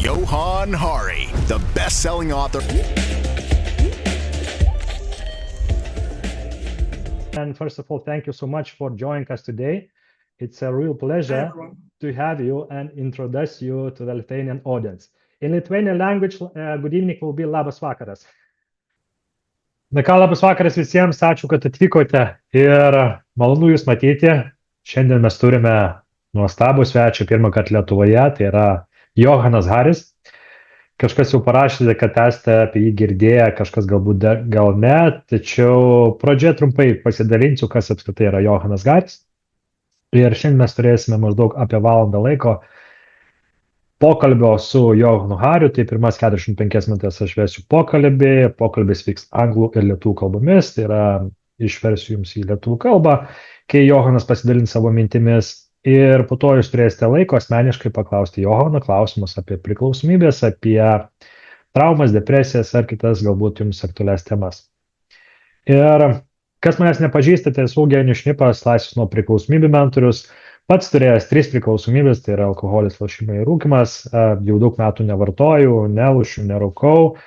Johann Hari, the best-selling author. And first of all, thank you so much for joining us today. It's a real pleasure to have you and introduce you to the Lithuanian audience. In Lithuanian language, good evening will be labas vakaras. Na ką, labas vakaras visiems, ačiū, kad atvykote ir malonu Jūs matyti. Šiandien mes turime nuostabų svečią pirmą kartą Lietuvoje, tai yra Johannas Haris. Kažkas jau parašė, kad esate apie jį girdėję, kažkas galbūt gal ne, tačiau pradžioje trumpai pasidalinsiu, kas apskritai yra Johannas Haris. Ir šiandien mes turėsime maždaug apie valandą laiko pokalbio su Johannu Hariu, tai pirmas 45 minutės aš vesiu pokalbį, pokalbis vyks anglų ir lietuvių kalbomis, tai yra išversiu jums į lietuvių kalbą, kai Johannas pasidalins savo mintimis ir po to jūs turėsite laiko asmeniškai paklausti Johanno klausimus apie priklausomybės, apie traumas, depresijas ar kitas galbūt jums aktualias temas. Ir kas manęs nepažįstate, esu Eugenijus Šnipas, laisvas nuo priklausomybių mentorius. Pats turėjęs 3 priklausomybės, tai yra alkoholis, lošimai ir rūkymas, jau daug metų nevartoju, nelošiu, nerūkau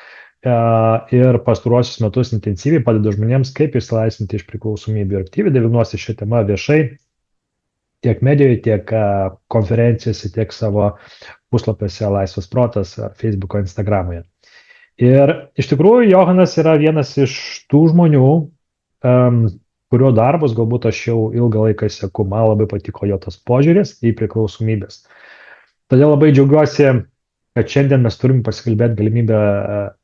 ir pastaruosius metus intensyviai padedu žmonėms, kaip išsilaisvinti iš priklausomybių. Ir aktyviai dalinuosi šią temą viešai, tiek medijoje, tiek konferencijose, tiek savo puslapiuose Laisvas protas, Facebooko, Instagramoje. Ir iš tikrųjų Johannas yra vienas iš tų žmonių, kurio darbus galbūt aš jau ilgą laiką seku, man labai patiko jo tas požiūris į priklausomybės. Todėl labai džiaugiuosi, kad šiandien mes turim pasikalbėti galimybę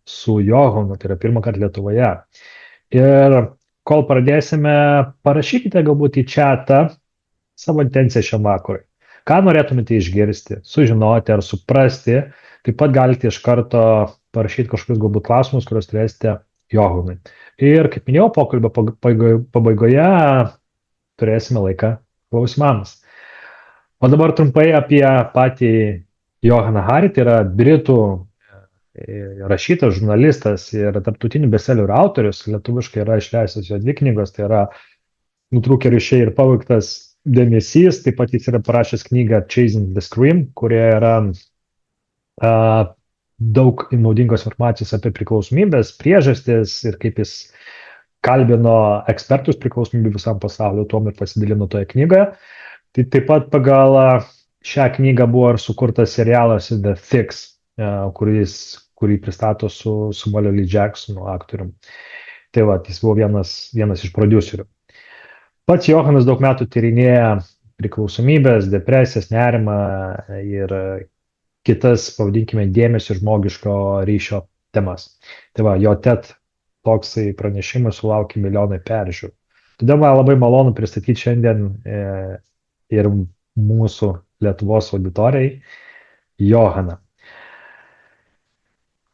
su Johannu, tai yra pirmą kartą Lietuvoje. Ir kol pradėsime, parašykite galbūt į chatą savo intenciją šiam vakarui. Ką norėtumėte išgirsti, sužinoti ar suprasti, taip pat galite iš karto parašyti kažkokius galbūt klausimus, kuriuos turėsite Johannui. Ir, kaip minėjau, pokalbio pabaigoje turėsime laiką klausimams. O dabar trumpai apie patį Johanną Harį, tai yra britų rašytojas, žurnalistas ir tarptautinių bestsellerių autorius. Lietuviškai yra išleistos jo 2 knygos, tai yra Nutrūkę ryšiai ir paveiktas dėmesys. Taip pat jis yra parašęs knygą Chasing the Scream, kurioje yra daug naudingos informacijos apie priklausomybės, priežastis ir kaip jis kalbino ekspertus priklausomybė visam pasauliu, tuom ir pasidalino toje knygoje. Tai taip pat pagal šią knygą buvo ir sukurtas serialas The Fix, kurį pristato su Samueliu L. Jacksonu aktorium. Tai va, jis buvo vienas iš prodiuserių. Pats Johannas daug metų tyrinėja priklausomybės, depresijas, nerimą ir kitas, pavadinkime, dėmesio žmogiško ryšio temas. Tai va, jo TED toksai pranešimas sulaukė milijonai peržiūrų. Todėl man labai malonu pristatyti šiandien ir mūsų Lietuvos auditorijai Johanną.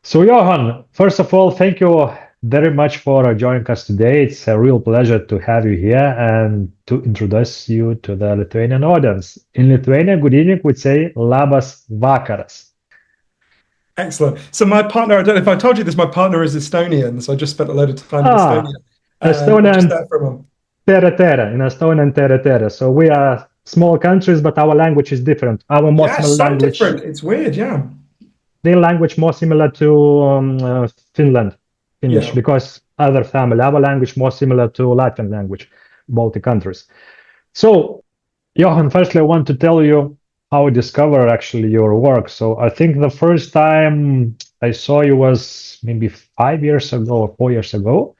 So Johann, first of all, thank you very much for joining us today. It's a real pleasure to have you here and to introduce you to the Lithuanian audience. In Lithuanian, good evening would say labas vakaras. Excellent. So my partner, I don't know if I told you this, my partner is Estonian, so I just spent a load of time in Estonia. Estonian, tere. in Estonian tere. So we are small countries, but our language is different. Our more similar language. Different. It's weird, yeah. The language more similar to Finnish, yeah. Because other family, our language more similar to Latvian language, Baltic countries. So, Johann, firstly, I want to tell you how I discovered actually your work. So I think the first time I saw you was maybe 5 years ago or 4 years ago.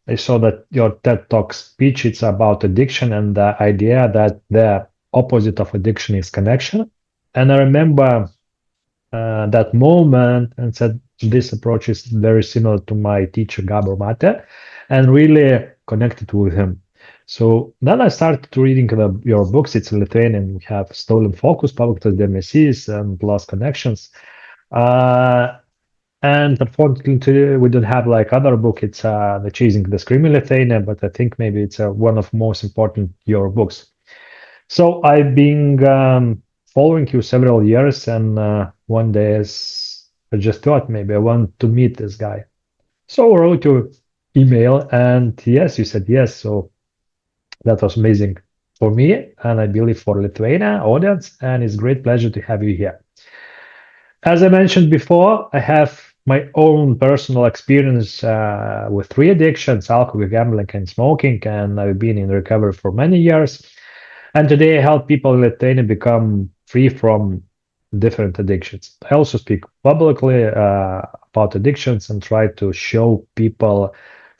I saw that your TED Talk speech, it's about addiction and the idea that the opposite of addiction is connection. And I remember that moment and said, this approach is very similar to my teacher Gabor Mate, and really connected with him. So then I started reading your books. It's in Lithuanian. We have Stolen Focus, Paveiktas dėmesys, and Lost Connections. And unfortunately, we don't have like other book. It's the Chasing the Scream in Lithuania, but I think maybe it's one of most important your books. So I've been following you several years, and one day I just thought maybe I want to meet this guy. So I wrote you email, and yes, you said yes. So that was amazing for me, and I believe for Lithuania audience, and it's a great pleasure to have you here. As I mentioned before, I have my own personal experience with 3 addictions: alcohol, gambling, and smoking, and I've been in recovery for many years. And today I help people in Lithuania become free from different addictions. I also speak publicly about addictions and try to show people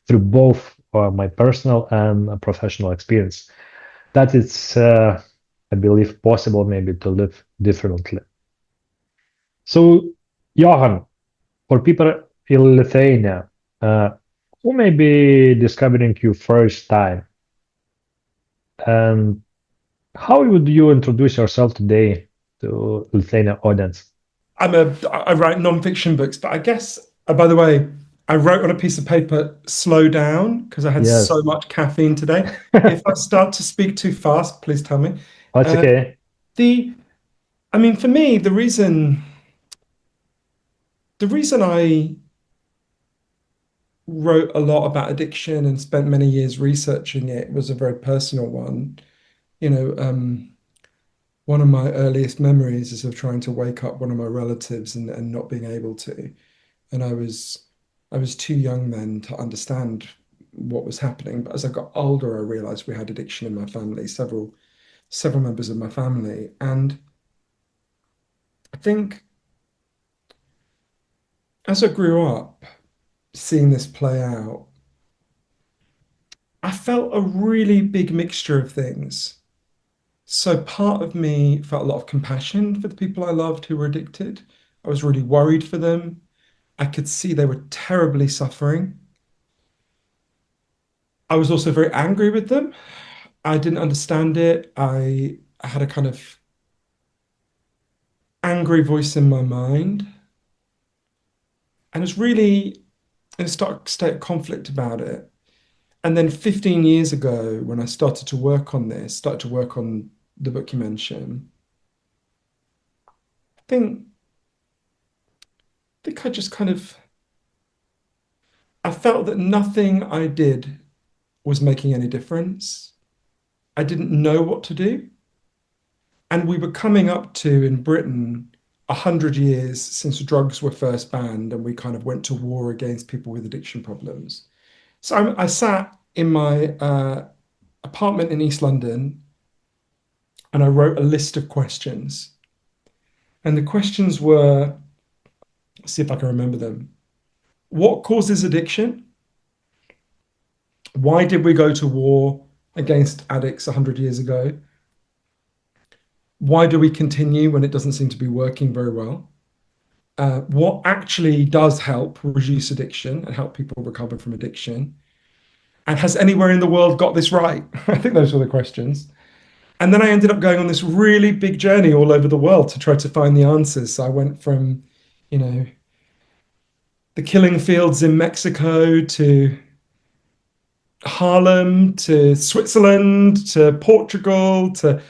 through both my personal and professional experience that it's, I believe, possible maybe to live differently. So, Johann, for people in Lithuania who may be discovering you first time, and how would you introduce yourself today to Lithuanian audience? I write non-fiction books, but I guess, by the way, I wrote on a piece of paper, slow down, because I had so much caffeine today. If I start to speak too fast, please tell me. That's okay. For me, the reason I wrote a lot about addiction and spent many years researching it was a very personal one. One of my earliest memories is of trying to wake up one of my relatives and not being able to. And I was too young then to understand what was happening. But as I got older, I realized we had addiction in my family, several members of my family. And I think as I grew up, seeing this play out, I felt a really big mixture of things. So part of me felt a lot of compassion for the people I loved who were addicted. I was really worried for them. I could see they were terribly suffering. I was also very angry with them. I didn't understand it. I had a kind of angry voice in my mind. And it was really in a state of conflict about it. And then 15 years ago, when I started to work on the book you mentioned, I think I just I felt that nothing I did was making any difference. I didn't know what to do. And we were coming up to, in Britain, 100 years since drugs were first banned, and we kind of went to war against people with addiction problems. So I sat in my apartment in East London and I wrote a list of questions. And the questions were, let's see if I can remember them. What causes addiction? Why did we go to war against addicts 100 years ago? Why do we continue when it doesn't seem to be working very well? What actually does help reduce addiction and help people recover from addiction? And has anywhere in the world got this right? I think those were the questions. And then I ended up going on this really big journey all over the world to try to find the answers. So I went from, the killing fields in Mexico to Harlem to Switzerland to Portugal to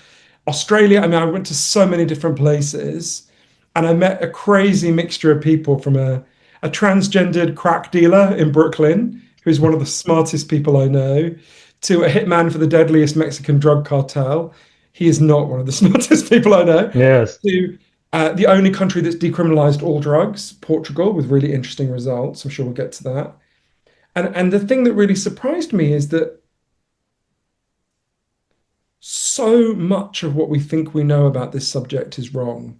Australia. I went to so many different places, and I met a crazy mixture of people, from a transgendered crack dealer in Brooklyn, who's one of the smartest people I know, to a hitman for the deadliest Mexican drug cartel. He is not one of the smartest people I know. Yes. To the only country that's decriminalized all drugs, Portugal, with really interesting results. I'm sure we'll get to that. And the thing that really surprised me is that so much of what we think we know about this subject is wrong.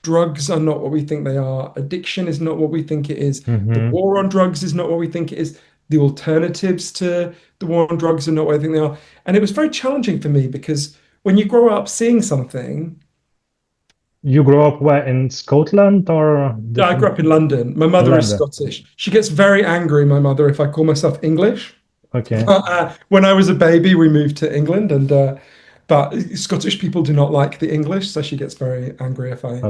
Drugs are not what we think they are. Addiction is not what we think it is. The war on drugs is not what we think it is. The alternatives to the war on drugs are not what I think they are. And it was very challenging for me, because when you grow up seeing something. You grew up where, in Scotland or? Yeah, I grew up in London. My mother is Scottish. She gets very angry, my mother, if I call myself English. Okay. When I was a baby, we moved to England, but Scottish people do not like the English, so she gets very angry if I.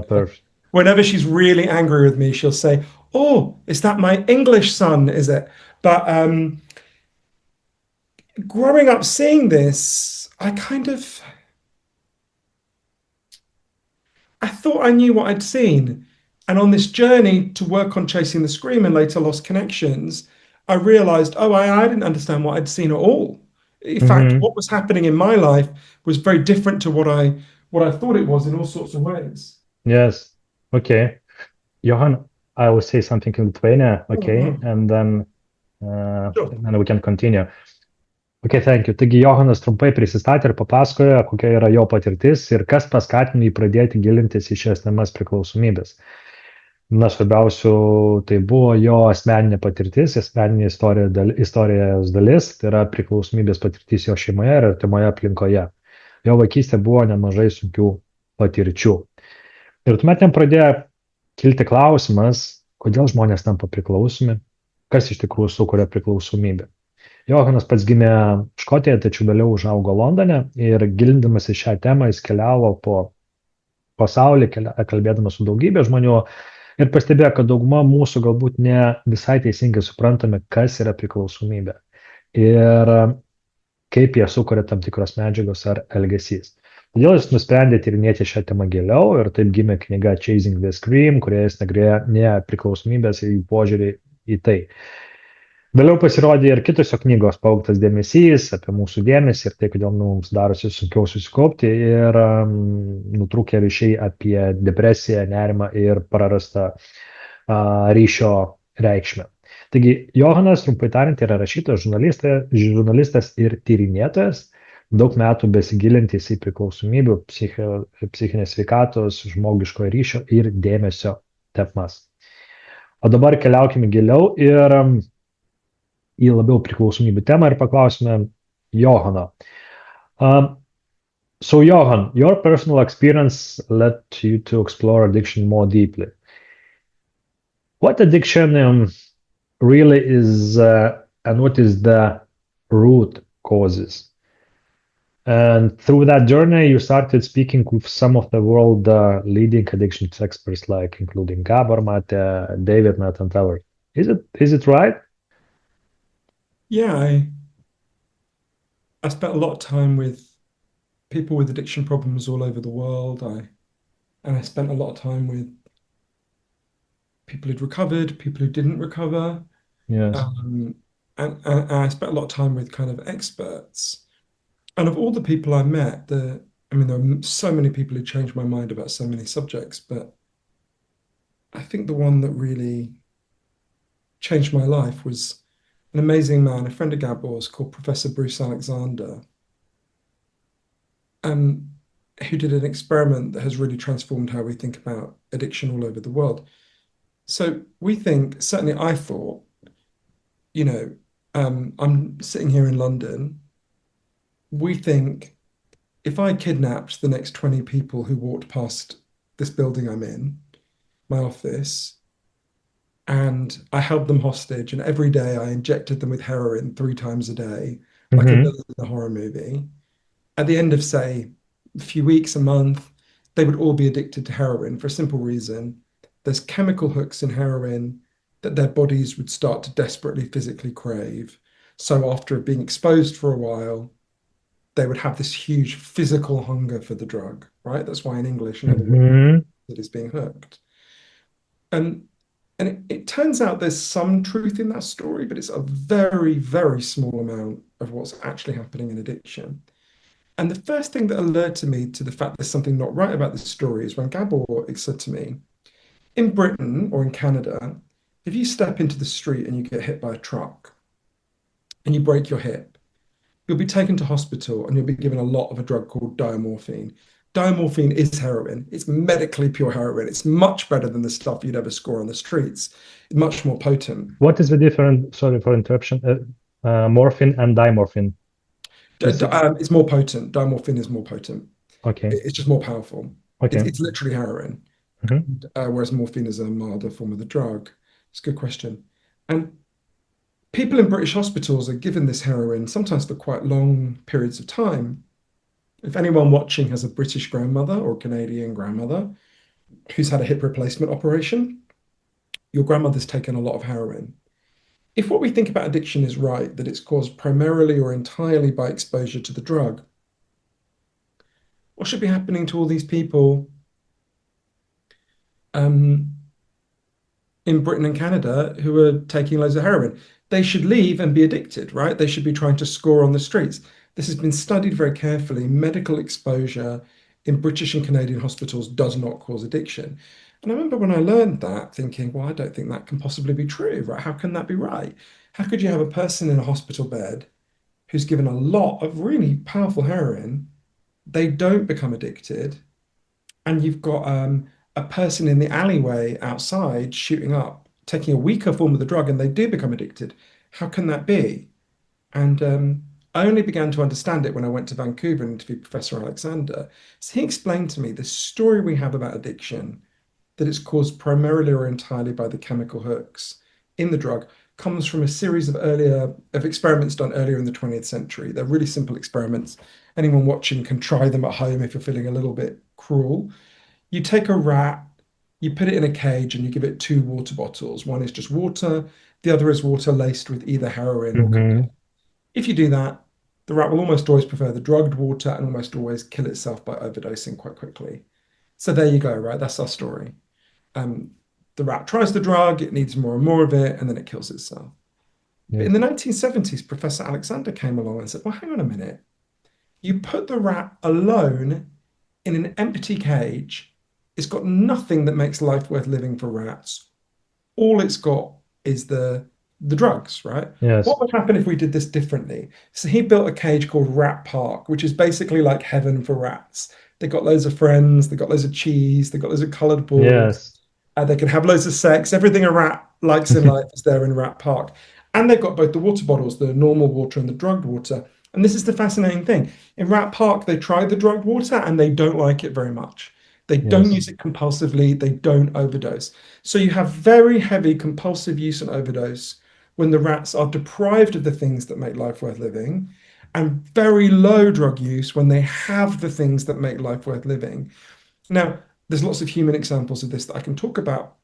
Whenever she's really angry with me, she'll say, "Oh, is that my English son? Is it?" But growing up seeing this, I thought I knew what I'd seen. And on this journey to work on Chasing the Scream and later Lost Connections, I realized, I didn't understand what I'd seen at all. In fact, what was happening in my life was very different to what I thought it was in all sorts of ways. Yes. Okay. Johan, I will say something in Lithuania, okay, Mhm. and then Sure. we can continue. Okay, thank you. Taigi Johanas trumpai prisistatė ir papasakojo, kokia yra jo patirtis ir kas paskatino jį pradėti gilintis į šias temas priklausomybės. Na, svarbiausių tai buvo jo asmeninė patirtis, asmeninė istorijos dalis, tai yra priklausomybės patirtis jo šeimoje ir artimoje aplinkoje. Jo vaikystė buvo nemažai sunkių patirčių. Ir tuomet jam pradėjo kilti klausimas, kodėl žmonės tampa priklausomi, kas iš tikrųjų sukuria priklausomybę. Johanas pats gimė Škotijoje, tačiau vėliau užaugo Londone ir gilindamas į šią temą jis keliavo po pasaulį, kalbėdamas su daugybė žmonių ir pastebėjo, kad dauguma mūsų galbūt ne visai teisingai suprantame, kas yra priklausomybė ir kaip jie sukuria tam tikros medžiagos ar elgesys. Todėl jis nusprendė tyrinėti šią temą giliau ir taip gimė knyga Chasing the Scream, kurioje jis nagrinėja priklausomybės ir jų požiūrį į tai. Vėliau pasirodė ir kitos jo knygos Paugtas dėmesys, apie mūsų dėmesį ir tai, kodėl mums darosi sunkiau susikaupti ir nutrūkę ryšiai apie depresiją, nerimą ir prarastą ryšio reikšmę. Taigi, Johannas, trumpai tariant, yra rašytojas, žurnalistas ir tyrinėtojas, daug metų besigilintis į priklausomybių, psichinės sveikatos, žmogiško ryšio ir dėmesio temas. O dabar keliaukime giliau ir į labiau priklausomybių temą ir paklausime Johanno. So Johann, your personal experience led you to explore addiction more deeply. What addiction really is and what is the root causes? And through that journey, you started speaking with some of the world leading addiction experts, like including Gabor Mate, David Matt, and others. Is it right? Yeah, I spent a lot of time with people with addiction problems all over the world. I spent a lot of time with people who'd recovered, people who didn't recover. Yes. And I spent a lot of time with kind of experts. And of all the people I met, there are so many people who changed my mind about so many subjects, but I think the one that really changed my life was an amazing man, a friend of Gabor's called Professor Bruce Alexander, who did an experiment that has really transformed how we think about addiction all over the world. So we think, certainly I thought, I'm sitting here in London, we think if I kidnapped the next 20 people who walked past this building I'm in, my office, and I held them hostage, and every day I injected them with heroin 3 times a day, like a villain in a horror movie. At the end of, say, a few weeks, a month, they would all be addicted to heroin for a simple reason. There's chemical hooks in heroin that their bodies would start to desperately physically crave. So after being exposed for a while, they would have this huge physical hunger for the drug, right? That's why in English, in other words, it is being hooked. And it turns out there's some truth in that story, but it's a very, very small amount of what's actually happening in addiction. And the first thing that alerted me to the fact there's something not right about this story is when Gabor said to me, in Britain or in Canada, if you step into the street and you get hit by a truck and you break your hip, you'll be taken to hospital and you'll be given a lot of a drug called diamorphine. Diamorphine is heroin. It's medically pure heroin. It's much better than the stuff you'd ever score on the streets. It's much more potent. What is the difference, sorry for interruption, morphine and dimorphine? It's more potent. Diamorphine is more potent. Okay. It's just more powerful. Okay. It's literally heroin. Whereas morphine is a milder form of the drug. It's a good question. And people in British hospitals are given this heroin, sometimes for quite long periods of time. If anyone watching has a British grandmother or Canadian grandmother who's had a hip replacement operation, your grandmother's taken a lot of heroin. If what we think about addiction is right, that it's caused primarily or entirely by exposure to the drug, what should be happening to all these people in Britain and Canada who are taking loads of heroin? They should leave and be addicted, right? They should be trying to score on the streets. This has been studied very carefully. Medical exposure in British and Canadian hospitals does not cause addiction. And I remember when I learned that, thinking, well, I don't think that can possibly be true, right? How can that be right? How could you have a person in a hospital bed who's given a lot of really powerful heroin, they don't become addicted, and you've got a person in the alleyway outside shooting up, taking a weaker form of the drug, and they do become addicted? How can that be? And I only began to understand it when I went to Vancouver and interviewed Professor Alexander. So he explained to me the story we have about addiction, that it's caused primarily or entirely by the chemical hooks in the drug, comes from a series of experiments done earlier in the 20th century. They're really simple experiments. Anyone watching can try them at home if you're feeling a little bit cruel. You take a rat, you put it in a cage, and you give it 2 water bottles. One is just water, the other is water laced with either heroin or cocaine. If you do that, the rat will almost always prefer the drugged water and almost always kill itself by overdosing quite quickly. So there you go, right? That's our story. The rat tries the drug, it needs more and more of it, and then it kills itself. But in the 1970s, Professor Alexander came along and said, well, hang on a minute. You put the rat alone in an empty cage. It's got nothing that makes life worth living for rats. All it's got is the drugs, right? Yes. What would happen if we did this differently? So he built a cage called Rat Park, which is basically like heaven for rats. They got loads of friends, they got loads of cheese, they got loads of colored balls. Yes. They can have loads of sex. Everything a rat likes in life is there in Rat Park. And they've got both the water bottles, the normal water and the drugged water. And this is the fascinating thing. In Rat Park, they try the drugged water and they don't like it very much. They don't use it compulsively. They don't overdose. So you have very heavy compulsive use and overdose when the rats are deprived of the things that make life worth living, and very low drug use when they have the things that make life worth living. Now, there's lots of human examples of this that I can talk about.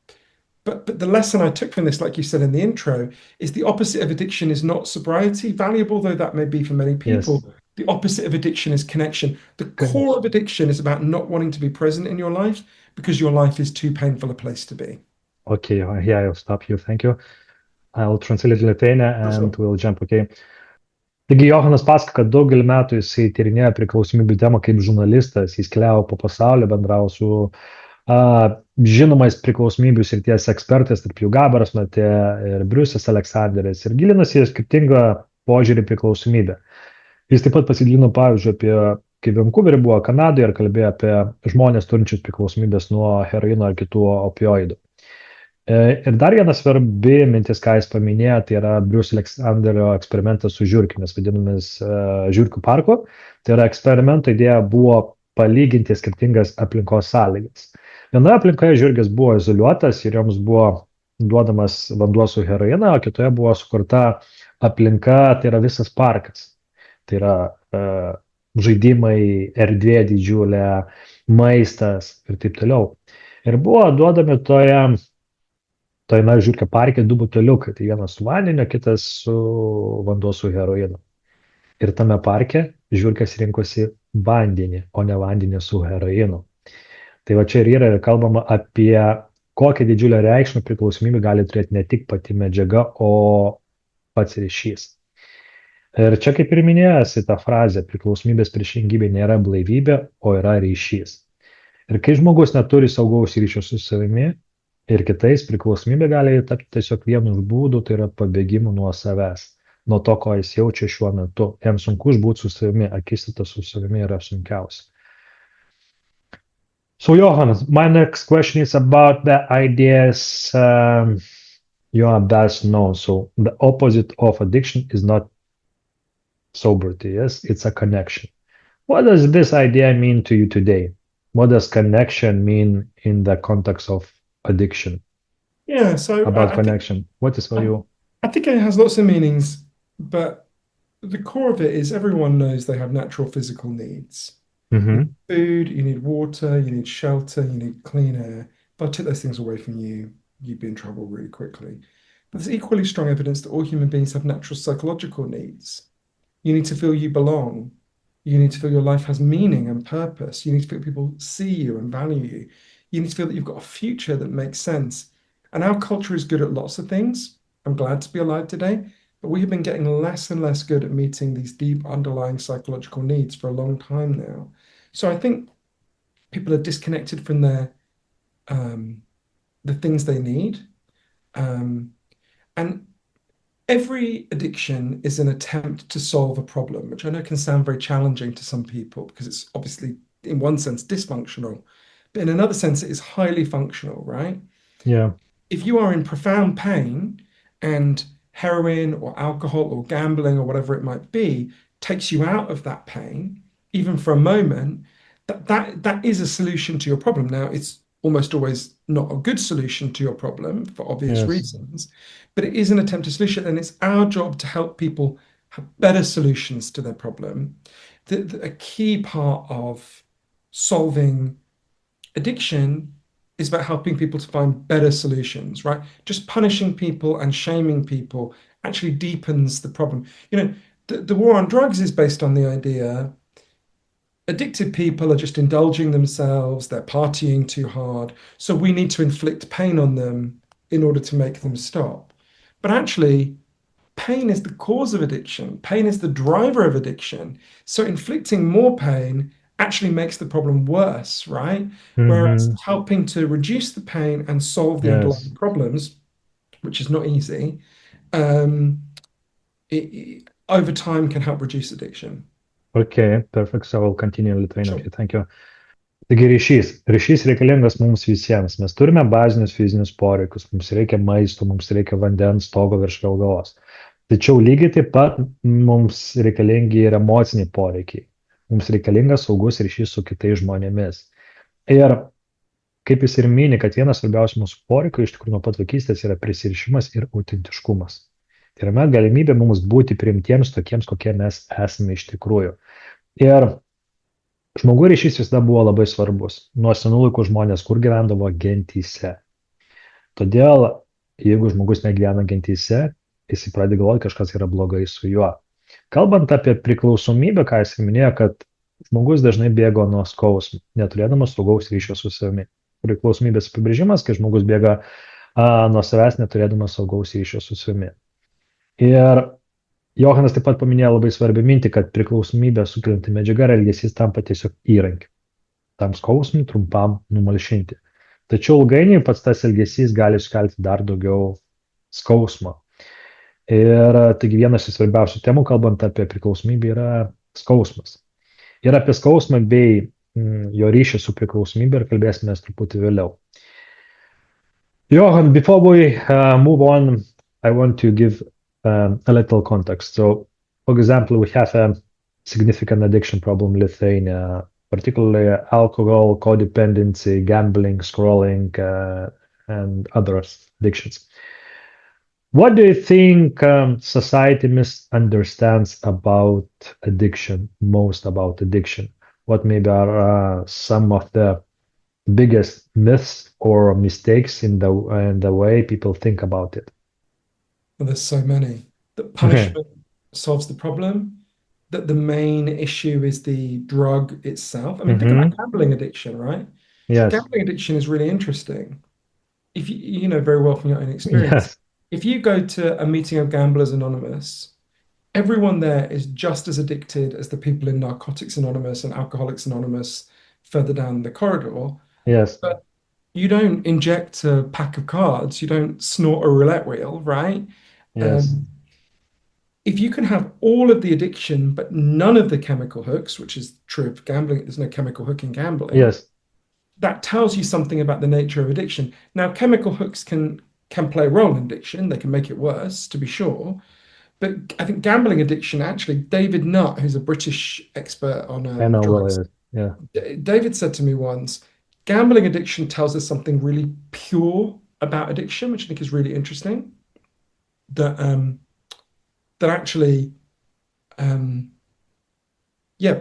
But the lesson I took from this, like you said in the intro, is the opposite of addiction is not sobriety, valuable though that may be for many people. Yes. The opposite of addiction is connection. The core of addiction is about not wanting to be present in your life because your life is too painful a place to be. Okay, here I'll stop you. Thank you. I'll translate in Lithuanian and we'll jump, okay. Taigi Johannas pasako, kad daugelį metų jisai tyrinėjo priklausomybių temą kaip žurnalistas, jis keliavo po pasaulį, bendravo su žinomais priklausomybių srities ekspertais, tarp jų Gabaras Matė ir Briusas Aleksanderis, ir gilinasi į skirtingą požiūrį priklausomybę. Jis taip pat pasigilino, pavyzdžiui, apie, kai Vancouverį buvo Kanadoje, ir kalbėjo apie žmonės turinčius priklausomybės nuo heroino ar kitų opioidų. Ir dar viena svarbi mintis, ką jis paminėjo, tai yra Briuso Aleksanderio eksperimentas su žiurkėmis, vadinamis žiurkių parku. Tai yra eksperimento idėja buvo palyginti skirtingas aplinkos sąlygas. Vienoje aplinkoje žiurkės buvo izoliuotas ir joms buvo duodamas vanduo su heroina, o kitoje buvo sukurta aplinka, tai yra visas parkas. Tai yra žaidimai, erdvė didžiulė, maistas ir taip toliau. Ir buvo duodami toje žiurkio parke 2 buteliukai, tai vienas su vandeniu, kitas su vanduo su heroinu. Ir tame parke žiurkės rinkosi vandenį, o ne vandenį su heroinu. Tai va čia ir yra kalbama apie kokią didžiulę reikšmę priklausomybė gali turėti ne tik pati medžiaga, o pats ryšys. Ir čia kaip ir minėjęs į tą frazę, priklausomybės priešingybė nėra blaivybė, o yra ryšys. Ir kai žmogus neturi saugaus ryšio su savimi ir kitais, priklausomybė gali tapti tiesiog vienu iš būdų, tai yra pabėgimu nuo savęs, nuo to, ko jis jaučia šiuo metu. Jam sunku išbūti su savimi, akistata su savimi yra sunkiausia. So Johann, my next question is about the ideas you are best known. So the opposite of addiction is not sobriety, yes? It's a connection. What does this idea mean to you today? What does connection mean in the context of addiction? Yeah, so about connection. What is for you? I think it has lots of meanings, but the core of it is everyone knows they have natural physical needs. Mm-hmm. You need food, you need water, you need shelter, you need clean air. If I took those things away from you, you'd be in trouble really quickly. But there's equally strong evidence that all human beings have natural psychological needs. You need to feel you belong. You need to feel your life has meaning and purpose. You need to feel people see you and value you. You need to feel that you've got a future that makes sense. And our culture is good at lots of things. I'm glad to be alive today, but we have been getting less and less good at meeting these deep underlying psychological needs for a long time now. So I think people are disconnected from their the things they need. And every addiction is an attempt to solve a problem, which I know can sound very challenging to some people because it's obviously, in one sense, dysfunctional, but in another sense, it is highly functional, right? Yeah. If you are in profound pain and heroin or alcohol or gambling or whatever it might be takes you out of that pain, even for a moment, that is a solution to your problem. Now, it's almost always not a good solution to your problem for obvious Yes. reasons, but it is an attempt to solution, and it's our job to help people have better solutions to their problem. A key part of solving addiction is about helping people to find better solutions, right? Just punishing people and shaming people actually deepens the problem. You know, the war on drugs is based on the idea addicted people are just indulging themselves, they're partying too hard, so we need to inflict pain on them in order to make them stop. But actually, pain is the cause of addiction. Pain is the driver of addiction. So inflicting more pain actually makes the problem worse, right? Whereas helping to reduce the pain and solve the underlying problems, which is not easy, over time can help reduce addiction. Okay, perfect. So I will continue in Lithuanian. Sure. Okay, thank you. Taigi ryšys. Ryšys reikalingas mums visiems. Mes turime bazinius fizinius poreikius. Mums reikia maisto, mums reikia vandens, stogo virš galvos. Tačiau lygiai taip pat mums reikalingi ir emociniai poreikiai. Mums reikalingas saugus ryšys su kitais žmonėmis. Ir kaip jis ir mini, kad vienas svarbiausių mūsų poreikių iš tikrųjų nuo pat vaikystės yra prisirišimas ir autentiškumas. Tai yra galimybė mums būti priimtiems tokiems, kokie mes esame iš tikrųjų. Ir žmogų ryšys visada buvo labai svarbus. Nuo senų laikų žmonės kur gyvendavo gentyse. Todėl, jeigu žmogus negyvena gentyse, jis pradeda galvoti, kažkas yra blogai su juo. Kalbant apie priklausomybę, ką jis minėjo, kad žmogus dažnai bėgo nuo skausmo, neturėdamas saugaus ryšio su savimi. Priklausomybės apibrėžimas, kai žmogus bėga nuo savęs, neturėdamas saugaus ryšio su savimi. Ir Johannas taip pat paminėjo labai svarbią mintį, kad priklausomybė sukelianti medžiaga ir elgesys tampa tiesiog įrankiu. Tam skausmui trumpam numalšinti. Tačiau ilgainiui pats tas elgesys gali sukelti dar daugiau skausmo. Ir taigi vienas iš svarbiausių temų, kalbant apie priklausomybę, yra skausmas. Ir apie skausmą bei jo ryšį su priklausomybė ir kalbėsime truputį vėliau. Johann, before we move on, I want to give a little context. So, for example, we have a significant addiction problem in Lithuania, particularly alcohol, codependency, gambling, scrolling, and other addictions. What do you think society misunderstands about addiction, most about addiction? What maybe are some of the biggest myths or mistakes in the way people think about it? Well, there's so many. That punishment solves the problem, that the main issue is the drug itself. I mean, think about gambling addiction, right? Yes. Gambling addiction is really interesting. If you know very well from your own experience, Yes. if you go to a meeting of Gamblers Anonymous, everyone there is just as addicted as the people in Narcotics Anonymous and Alcoholics Anonymous further down the corridor. Yes. But you don't inject a pack of cards, you don't snort a roulette wheel, right? Yes. If you can have all of the addiction, but none of the chemical hooks, which is true of gambling, there's no chemical hook in gambling. Yes. That tells you something about the nature of addiction. Now, chemical hooks can play a role in addiction. They can make it worse, to be sure. But I think gambling addiction, actually, David Nutt, who's a British expert on I know drugs, what it is. Yeah. David said to me once, gambling addiction tells us something really pure about addiction, which I think is really interesting. That actually,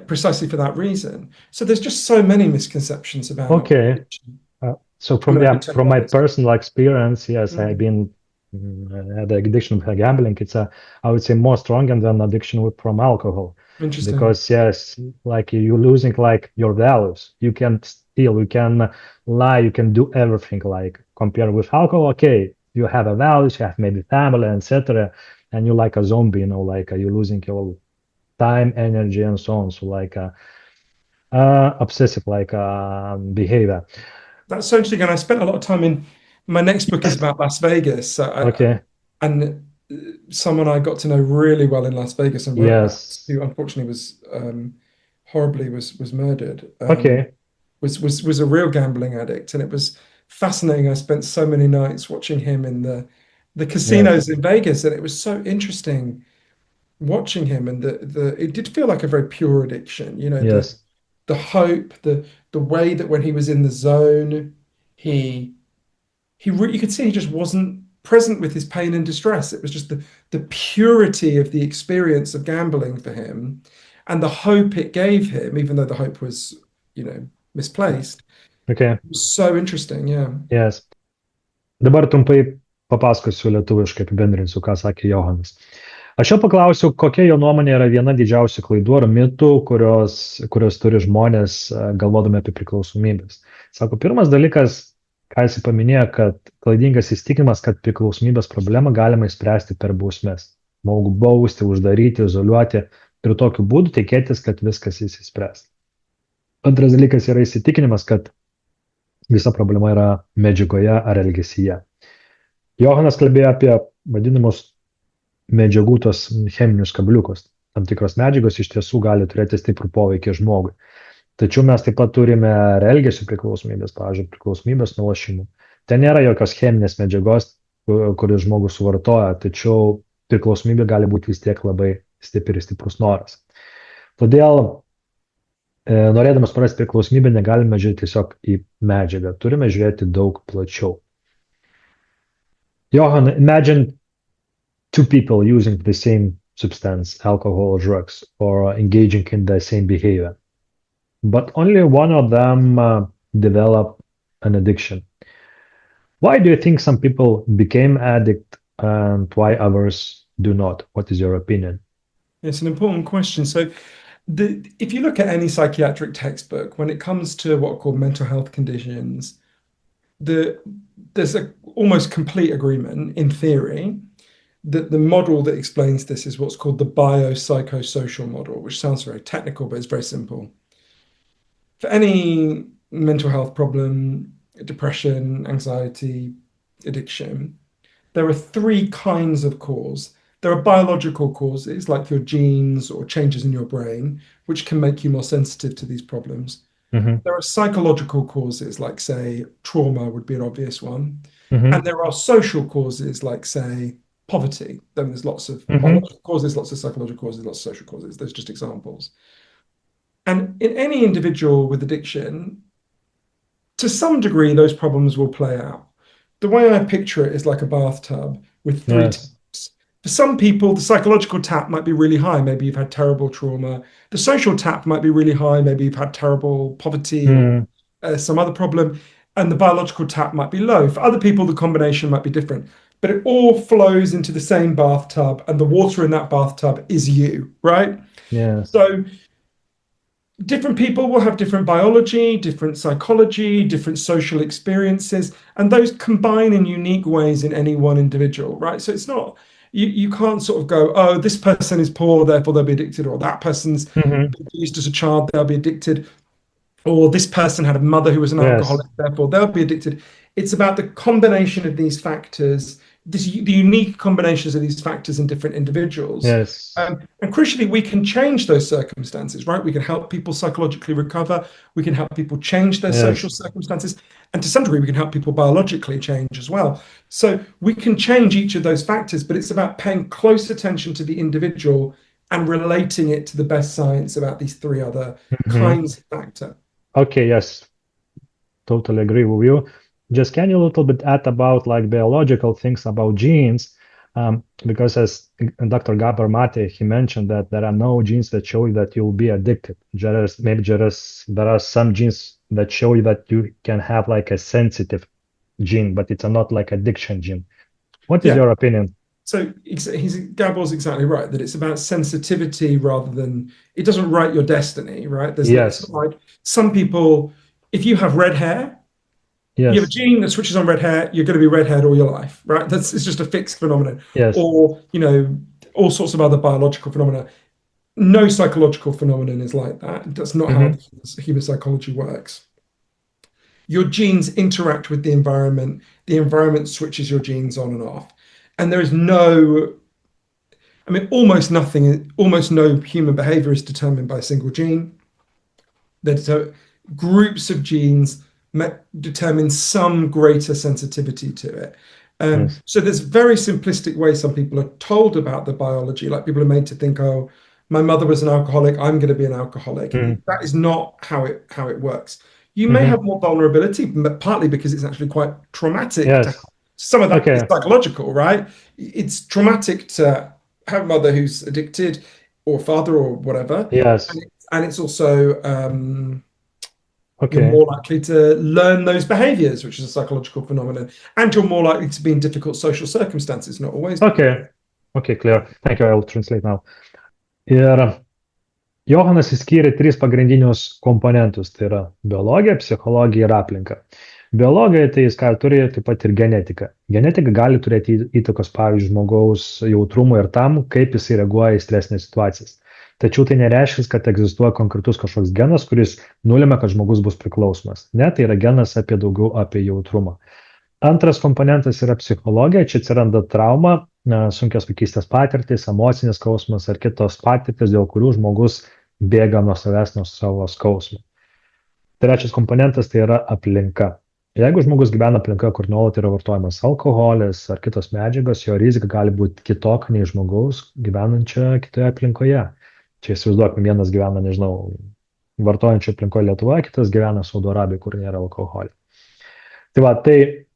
precisely for that reason. So there's just so many misconceptions about addiction. So from my personal experience, yes, I've been had the addiction with gambling. It's I would say more stronger than addiction from alcohol. Interesting. Because yes, like you're losing like your values. You can steal, you can lie, you can do everything. Like compared with alcohol, okay, you have a values, you have maybe family, etc. And you're like a zombie, like you're losing your time, energy, and so on. So like obsessive behavior. That's so interesting. And I spent a lot of time My next book is about Las Vegas. So Okay. And someone I got to know really well in Las Vegas and wrote about, who unfortunately was horribly was murdered. Okay. Was a real gambling addict, and it was fascinating. I spent so many nights watching him in the casinos in Vegas, and it was so interesting watching him. And it did feel like a very pure addiction, you know, the hope, the way that when he was in the zone, you could see he just wasn't present with his pain and distress. It was just the purity of the experience of gambling for him, and the hope it gave him, even though the hope was, you know, misplaced. Okay. It was so interesting, yeah. Yes. Dabar trumpai papasakosiu lietuviškai, apibendrinsiu, ką sakė Johannas. Aš jo paklausiu, kokia jo nuomonė yra viena didžiausių klaidų ar mitų, kurios turi žmonės galvodami apie priklausomybės. Sako, pirmas dalykas, ką jis paminėjo, kad klaidingas įsitikinimas, kad priklausomybės problemą galima išspręsti per bausmes. Žmogų bausti, uždaryti, izoliuoti ir tokiu būdu tikėtis, kad viskas išsispręs. Antras dalykas yra įsitikinimas, kad visa problema yra medžiagoje ar elgesyje. Johannas kalbėjo apie vadinamus medžiagų tos cheminius kabliukus. Tam tikros medžiagos iš tiesų gali turėti stiprų poveikį žmogui. Tačiau mes taip pat turime ir elgesio priklausomybės, pavyzdžiui, priklausomybės nuo lošimų. Ten nėra jokios cheminės medžiagos, kuris žmogus suvartoja, tačiau priklausomybė gali būti vis tiek labai stiprus noras. Todėl, norėdamas prarasti priklausomybę, negalime žiūrėti tiesiog į medžiagą, turime žiūrėti daug plačiau. Johann, imagine two people using the same substance, alcohol or drugs, or engaging in the same behavior. But only one of them developed an addiction. Why do you think some people became addict and why others do not? What is your opinion? It's an important question. So if you look at any psychiatric textbook, when it comes to what are called mental health conditions, there's an almost complete agreement in theory that the model that explains this is what's called the biopsychosocial model, which sounds very technical, but it's very simple. For any mental health problem, depression, anxiety, addiction, there are three kinds of cause. There are biological causes, like your genes or changes in your brain, which can make you more sensitive to these problems. Mm-hmm. There are psychological causes, like, say, trauma would be an obvious one. Mm-hmm. And there are social causes, like, say, poverty. Then there's lots of Mm-hmm. biological causes, lots of psychological causes, lots of social causes. Those are just examples. And in any individual with addiction, to some degree, those problems will play out. The way I picture it is like a bathtub with three taps. For some people, the psychological tap might be really high. Maybe you've had terrible trauma. The social tap might be really high. Maybe you've had terrible poverty or some other problem. And the biological tap might be low. For other people, the combination might be different. But it all flows into the same bathtub, and the water in that bathtub is you, right? Yeah. So different people will have different biology, different psychology, different social experiences, and those combine in unique ways in any one individual, right? So it's not, you can't sort of go, oh, this person is poor, therefore they'll be addicted, or that person's abused as a child, they'll be addicted, or this person had a mother who was an alcoholic, therefore they'll be addicted. It's about the combination of these factors, the unique combinations of these factors in different individuals. Yes. And crucially, we can change those circumstances, right? We can help people psychologically recover. We can help people change their social circumstances. And to some degree, we can help people biologically change as well. So we can change each of those factors, but it's about paying close attention to the individual and relating it to the best science about these three other kinds of factor. Okay, yes. Totally agree with you. Just can you a little bit add about like biological things about genes? Because as Dr. Gabor Mate, he mentioned that there are no genes that show you that you'll be addicted. There are some genes that show you that you can have like a sensitive gene, but it's not like addiction gene. What is your opinion? So Gabor's exactly right, that it's about sensitivity rather than, it doesn't write your destiny, right? There's like some people, if you have red hair, you have a gene that switches on red hair, you're going to be red-haired all your life, right? It's just a fixed phenomenon. Yes. Or, you know, all sorts of other biological phenomena. No psychological phenomenon is like that. That's not how human psychology works. Your genes interact with the environment switches your genes on and off. And there is no, I mean, almost no human behavior is determined by a single gene. That groups of genes determine some greater sensitivity to it. Yes. So there's very simplistic ways some people are told about the biology, like people are made to think, oh, my mother was an alcoholic, I'm going to be an alcoholic. That is not how it works. You may have more vulnerability, but partly because it's actually quite traumatic. Yes. Some of that Okay. is psychological, right? It's traumatic to have a mother who's addicted, or father, or whatever. Yes. And it's also you're Okay. more likely to learn those behaviors, which is a psychological phenomenon, and you're more likely to be in difficult social circumstances, not always. Okay. Okay, clear. Thank you. I will translate now. Ir Johanas išskyrė 3 pagrindinius komponentus, tai yra biologija, psichologija ir aplinka. Biologija, tai jis ką turi, taip pat ir genetika. Genetika gali turėti įtakos, pavyzdžiui, žmogaus jautrumui ir tam, kaip jisai reaguoja į stresinės situacijas. Tačiau tai nereiškia, kad egzistuoja konkretus kažkoks genas, kuris nulėmė, kad žmogus bus priklausomas. Ne, tai yra genas daugiau apie jautrumą. Antras komponentas yra psichologija, čia atsiranda trauma, sunkios vaikystės patirtys, emocinis skausmas ar kitos patirtys, dėl kurių žmogus bėga nuo savęs, nuo savo skausmo. Trečias komponentas tai yra aplinka. Jeigu žmogus gyvena aplinkoje, kur nuolat yra vartojamas alkoholis ar kitos medžiagos, jo rizika gali būti kitokia nei žmogaus gyvenančio kitoje aplinkoje. Čia įsivaizduokime, vienas gyvena, nežinau, vartojančio aplinkoje Lietuvoje, kitas gyvena Saudo Arabijoje, kur nėra alkoholio. Tai va, tai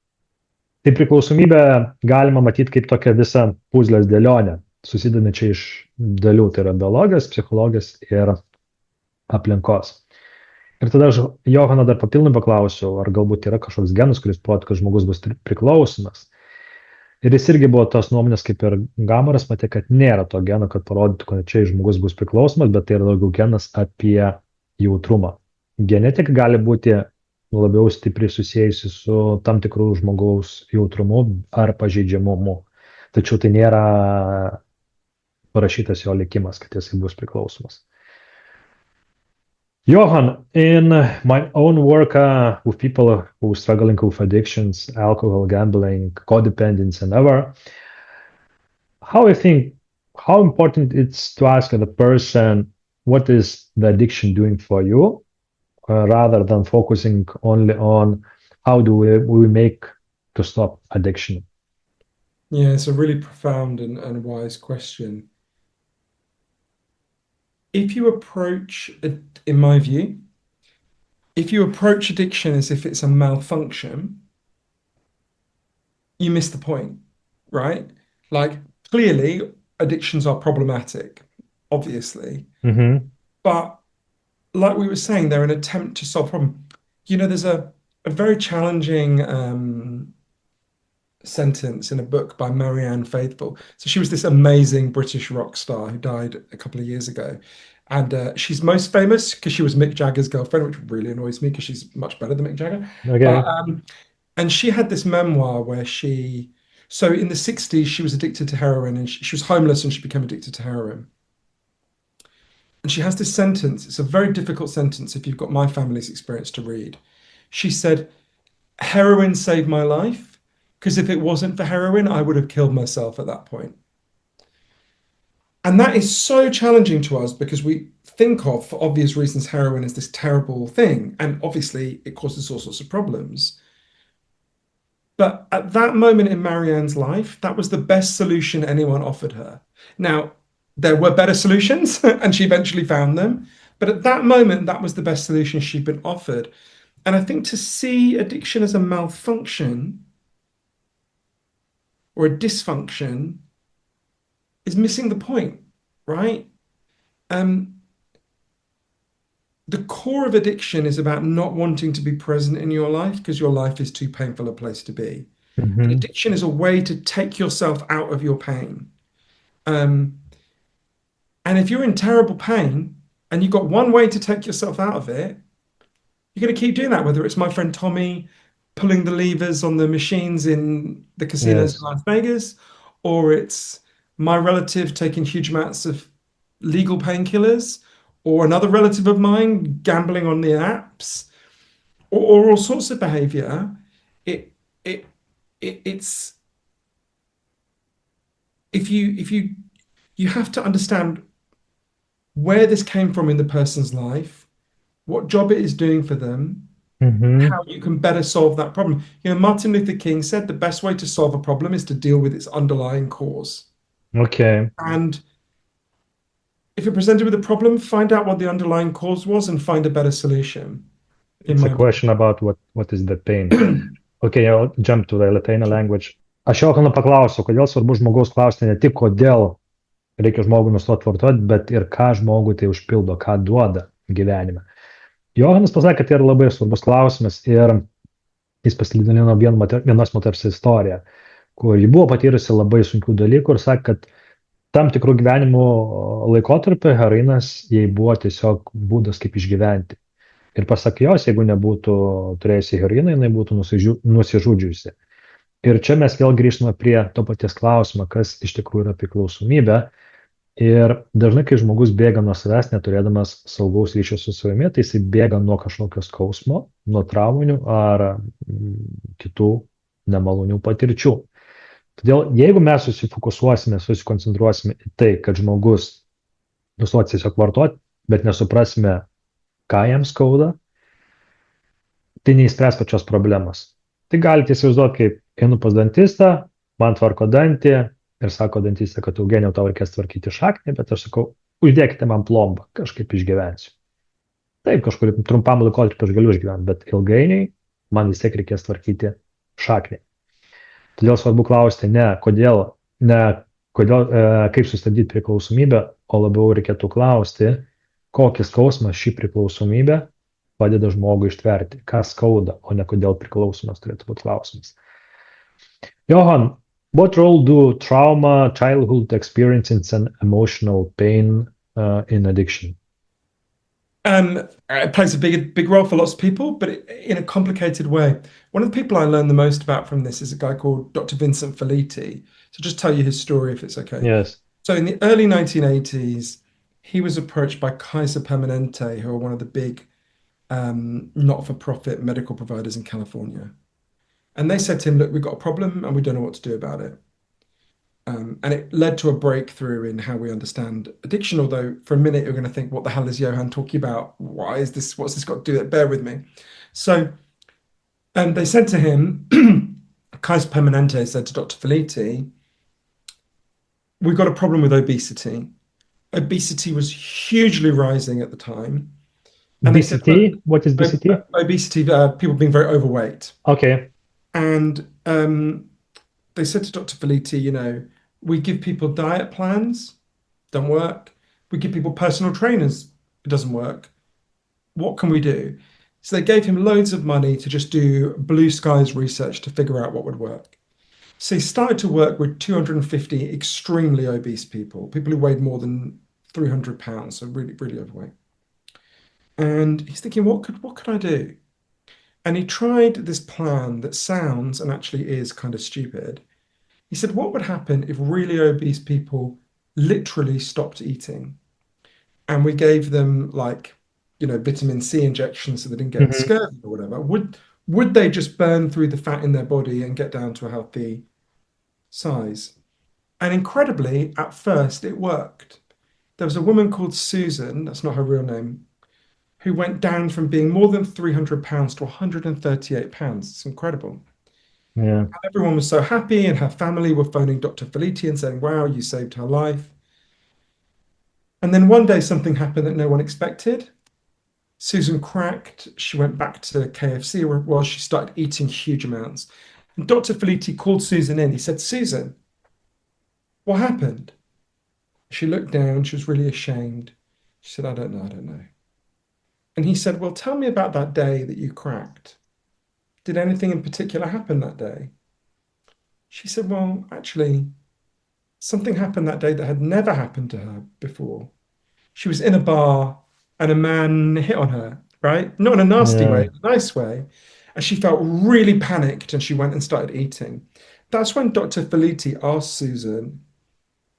priklausomybę galima matyti kaip tokią visą puzlės dėlionę, susidedančią iš dalių, tai yra biologijos, psichologijos ir aplinkos. Ir tada aš Johanno dar papildomai paklausiau, ar galbūt yra kažkoks genas, kuris parodo, kad žmogus bus priklausomas. Ir jis irgi buvo tos nuomonės, kaip ir Gamaras, matė, kad nėra to geno, kad parodytų, kad čia žmogus bus priklausomas, bet tai yra daugiau genas apie jautrumą. Genetika gali būti labiau stipriai susijusi su tam tikrų žmogaus jautrumu ar pažeidžiamumu. Tačiau tai nėra parašytas jo likimas, kad jisai bus priklausomas. Johann, in my own work with people who are struggling with addictions, alcohol, gambling, codependence, and other, how important it's to ask the person, what is the addiction doing for you, rather than focusing only on how do we make to stop addiction? Yeah, it's a really profound and wise question. If you approach, in my view, if you approach addiction as if it's a malfunction, you miss the point, right? Like, clearly, addictions are problematic, obviously. But like we were saying, they're an attempt to solve a problem. You know, there's a very challenging sentence in a book by Marianne Faithfull. So she was this amazing British rock star who died a couple of years ago. And she's most famous because she was Mick Jagger's girlfriend, which really annoys me because she's much better than Mick Jagger. Okay. And she had this memoir where so in the 60s, she was addicted to heroin, and she was homeless and she became addicted to heroin. And she has this sentence. It's a very difficult sentence if you've got my family's experience to read. She said, "Heroin saved my life, because if it wasn't for heroin, I would have killed myself at that point." And that is so challenging to us because we think of, for obvious reasons, heroin as this terrible thing. And obviously it causes all sorts of problems. But at that moment in Marianne's life, that was the best solution anyone offered her. Now, there were better solutions and she eventually found them. But at that moment, that was the best solution she'd been offered. And I think to see addiction as a malfunction or a dysfunction is missing the point, right? The core of addiction is about not wanting to be present in your life because your life is too painful a place to be. And addiction is a way to take yourself out of your pain. And if you're in terrible pain and you've got one way to take yourself out of it, you're going to keep doing that, whether it's my friend Tommy pulling the levers on the machines in the casinos in Las Vegas, or it's my relative taking huge amounts of legal painkillers, or another relative of mine gambling on the apps, or all sorts of behavior. It's if you have to understand where this came from in the person's life, what job it is doing for them, how you can better solve that problem. Martin Luther King said the best way to solve a problem is to deal with its underlying cause. Okay. And if you're presented with a problem, find out what the underlying cause was and find a better solution. It's a question about what is the pain. Okay, I'll jump to the Lithuanian language. Aš Johano paklausiau, kodėl svarbu žmogaus klausti ne tik kodėl reikia žmogų nustoti vartoti, bet ir ką žmogui tai užpildo, ką duoda gyvenime. Johanas pasakė, kad tai yra labai svarbus klausimas ir jis pasidalino vienos moters istoriją, kur ji buvo patyrusi labai sunkių dalykų ir sakė, kad tam tikrų gyvenimo laikotarpio heroinas jai buvo tiesiog būdas kaip išgyventi. Ir pasak jos, jeigu nebūtų turėjusi heroiną, jinai būtų nusižudžiusi. Ir čia mes vėl grįžtame prie to paties klausimo, kas iš tikrųjų yra priklausomybė. Ir dažnai, kai žmogus bėga nuo savęs, neturėdamas saugaus ryšio su savimi, tai jisai bėga nuo kažkokio skausmo, nuo trauminių ar kitų nemalonių patirčių. Todėl, jeigu mes susifokusuosime, susikoncentruosime į tai, kad žmogus nustos tiesiog vartoti, bet nesuprasime, ką jam skauda, tai neįspręs pačios problemos. Tai galite įsivaizduoti, kaip einu pas dantistą, man tvarko dantį ir sako dantistė, kad Eugenijau, tau reikės tvarkyti šaknį, bet aš sakau, uždėkite man plombą, kažkaip išgyvensiu. Taip, kažkur trumpam laikotarpiu aš galiu išgyventi, bet ilgainiui man vis tiek reikės tvarkyti šaknį. Todėl svarbu klausti ne kaip sustabdyti priklausomybę, o labiau reikėtų klausti, kokį skausmą šį priklausomybę padeda žmogui ištverti, ką skauda, o ne kodėl priklausomas turėtų būti klausimas. Johann, what role do trauma, childhood experiences and emotional pain in addiction? It plays a big role for lots of people, but in a complicated way. One of the people I learned the most about from this is a guy called Dr. Vincent Felitti. So just tell you his story if it's okay. Yes. So in the early 1980s, he was approached by Kaiser Permanente, who are one of the big not-for-profit medical providers in California. And they said to him, look, we've got a problem and we don't know what to do about it. And it led to a breakthrough in how we understand addiction, although for a minute you're going to think, what the hell is Johann talking about? What's this got to do with it? Bear with me. So they said to him, Kaiser Permanente said to Dr. Felitti, we've got a problem with obesity. Obesity was hugely rising at the time. And obesity? Said, what is obesity? Obesity, people being very overweight. Okay. And they said to Dr. Felitti, we give people diet plans, don't work. We give people personal trainers, it doesn't work. What can we do? So they gave him loads of money to just do blue skies research to figure out what would work. So he started to work with 250 extremely obese people who weighed more than 300 pounds, so really, really overweight. And he's thinking, what could I do? And he tried this plan that sounds and actually is kind of stupid. He said, what would happen if really obese people literally stopped eating? And we gave them vitamin C injections so they didn't get scurvy or whatever. Would they just burn through the fat in their body and get down to a healthy size? And incredibly, at first, it worked. There was a woman called Susan, that's not her real name, who went down from being more than 300 pounds to 138 pounds. It's incredible. Yeah. And everyone was so happy, and her family were phoning Dr. Felitti and saying, wow, you saved her life. And then one day something happened that no one expected. Susan cracked. She went back to KFC while she started eating huge amounts. And Dr. Felitti called Susan in. He said, Susan, what happened? She looked down. She was really ashamed. She said, I don't know. And he said, well, tell me about that day that you cracked. Did anything in particular happen that day? She said, well, actually, something happened that day that had never happened to her before. She was in a bar and a man hit on her, right? Not in a nasty way, in a nice way. And she felt really panicked and she went and started eating. That's when Dr. Felitti asked Susan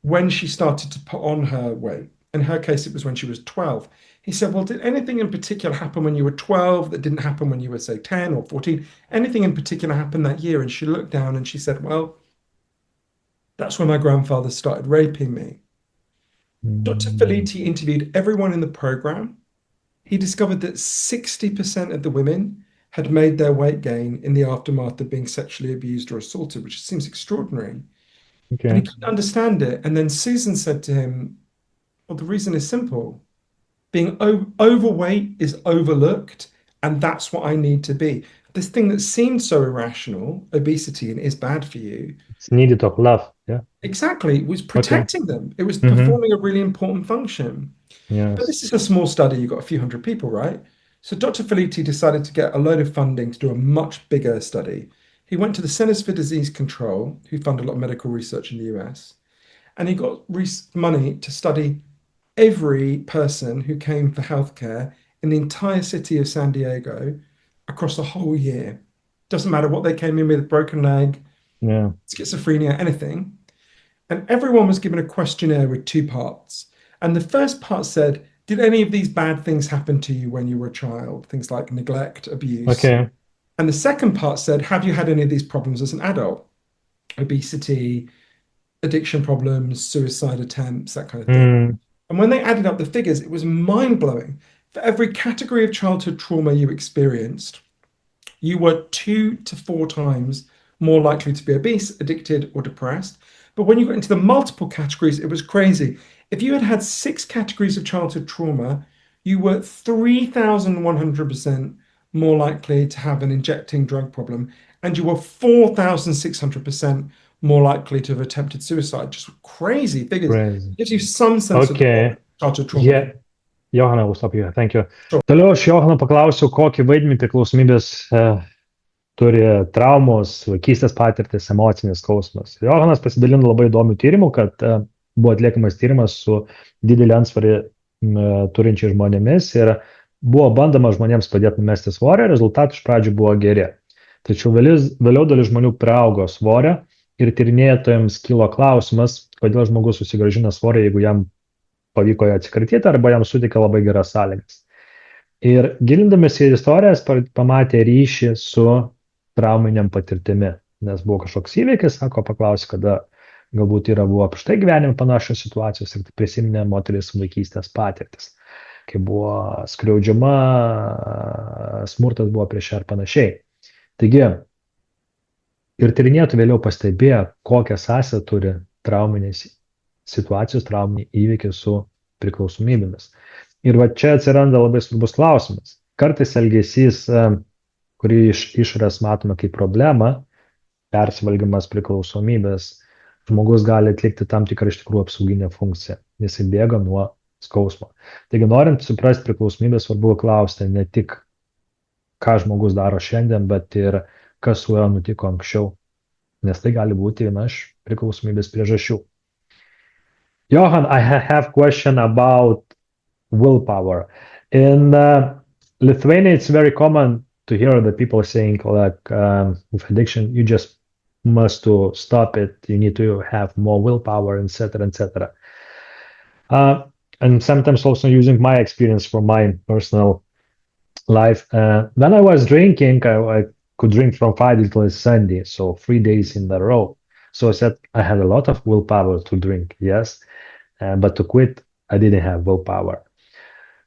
when she started to put on her weight. In her case, it was when she was 12. He said, well, did anything in particular happen when you were 12 that didn't happen when you were, say, 10 or 14? Anything in particular happened that year? And she looked down and she said, well, that's when my grandfather started raping me. Dr. Felitti interviewed everyone in the program. He discovered that 60% of the women had made their weight gain in the aftermath of being sexually abused or assaulted, which seems extraordinary. Okay. And he couldn't understand it. And then Susan said to him, well, the reason is simple. Being overweight is overlooked, and that's what I need to be. This thing that seemed so irrational, obesity, and is bad for you. It's needed of love. Yeah. Exactly. It was protecting them. It was performing a really important function. Yes. But this is a small study. You've got a few hundred people, right? So Dr. Felitti decided to get a load of funding to do a much bigger study. He went to the Centers for Disease Control, who fund a lot of medical research in the US, and he got money to study every person who came for healthcare in the entire city of San Diego across the whole year. Doesn't matter what they came in with, broken leg, schizophrenia, anything. And everyone was given a questionnaire with 2 parts. And the first part said, did any of these bad things happen to you when you were a child? Things like neglect, abuse. Okay. And the second part said, have you had any of these problems as an adult? Obesity, addiction problems, suicide attempts, that kind of thing. And when they added up the figures, it was mind-blowing. For every category of childhood trauma you experienced, you were 2 to 4 times more likely to be obese, addicted, or depressed. But when you got into the multiple categories, it was crazy. If you had had 6 categories of childhood trauma, you were 3,100% more likely to have an injecting drug problem, and you were 4,600% more likely to have attempted suicide. Just crazy figures. Crazy. Gives you some sense of childhood trauma. Yeah. Johanna, will stop you. Thank you. Sure. Toliau aš Johano paklausiu, kokį vaidmenį priklausomybės turi traumos, vaikystės patirtis, emocinis skausmas. Johanas pasidalino labai įdomių tyrimų, kad buvo atliekamas tyrimas su didelį antsvarį turinčiai žmonėmis ir buvo bandoma žmonėms padėti numesti svorį, rezultatai iš pradžių buvo geri. Tačiau vėliau dalis žmonių priaugo svorio ir tyrinėtojams kilo klausimas, kodėl žmogus susigrąžina svorį, jeigu jam pavyko ją atsikratyti arba jam suteikė labai geras sąlygas. Ir gilindamės į istorijas pamatė ryšį su trauminiam patirtimi, nes buvo kažkoks įvykis, sako, paklausė, kada galbūt buvo prieš tai gyvenime panašios situacijos ir prisiminė moteris vaikystės patirtis, kai buvo skriaudžiama, smurtas buvo prieš ją ir panašiai. Taigi, ir tyrinėtojai vėliau pastebėjo, kokią sąsają turi trauminės situacijos, trauminiai įvykiai su priklausomybėmis. Ir va čia atsiranda labai svarbus klausimas. Kartais elgesys, kurį iš išorės matome kaip problemą, persivalgymas, priklausomybės, žmogus gali atlikti tam tikrą iš tikrųjų apsauginę funkciją. Jis bėga nuo skausmo. Taigi, norint suprasti priklausomybę, svarbu klausti ne tik, ką žmogus daro šiandien, bet ir kas su juo nutiko anksčiau, nes tai gali būti viena iš priklausomybės priežasčių. Johann, I have a question about willpower. In Lithuania, it's very common to hear the people saying, like, with addiction, you just must to stop it, you need to have more willpower, etc., etc. And sometimes also using my experience from my personal life. When I was drinking, I could drink from Friday till Sunday, so 3 days in a row. So I said I had a lot of willpower to drink, yes, but to quit, I didn't have willpower.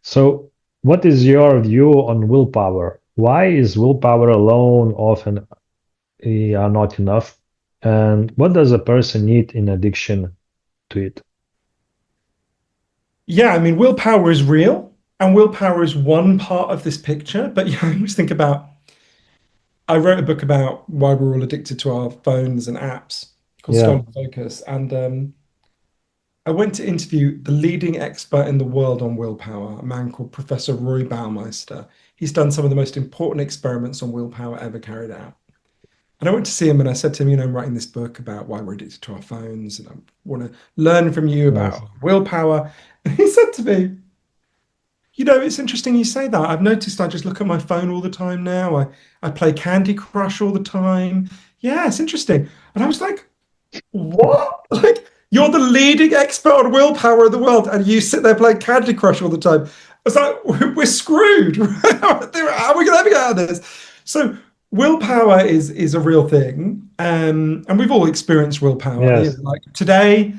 So what is your view on willpower? Why is willpower alone often not enough? And what does a person need in addiction to it? Yeah, I mean, willpower is real, and willpower is one part of this picture. But I always think about, I wrote a book about why we're all addicted to our phones and apps called Stolen Focus. And I went to interview the leading expert in the world on willpower, a man called Professor Roy Baumeister. He's done some of the most important experiments on willpower ever carried out. And I went to see him and I said to him, I'm writing this book about why we're addicted to our phones and I want to learn from you about willpower. And he said to me, it's interesting you say that. I've noticed I just look at my phone all the time now. I play Candy Crush all the time. Yeah, it's interesting. And I was like, what? Like, You're the leading expert on willpower in the world, and you sit there playing Candy Crush all the time. It's like, we're screwed. How are we going to ever get out of this? So willpower is a real thing. And we've all experienced willpower. Yes. Like today,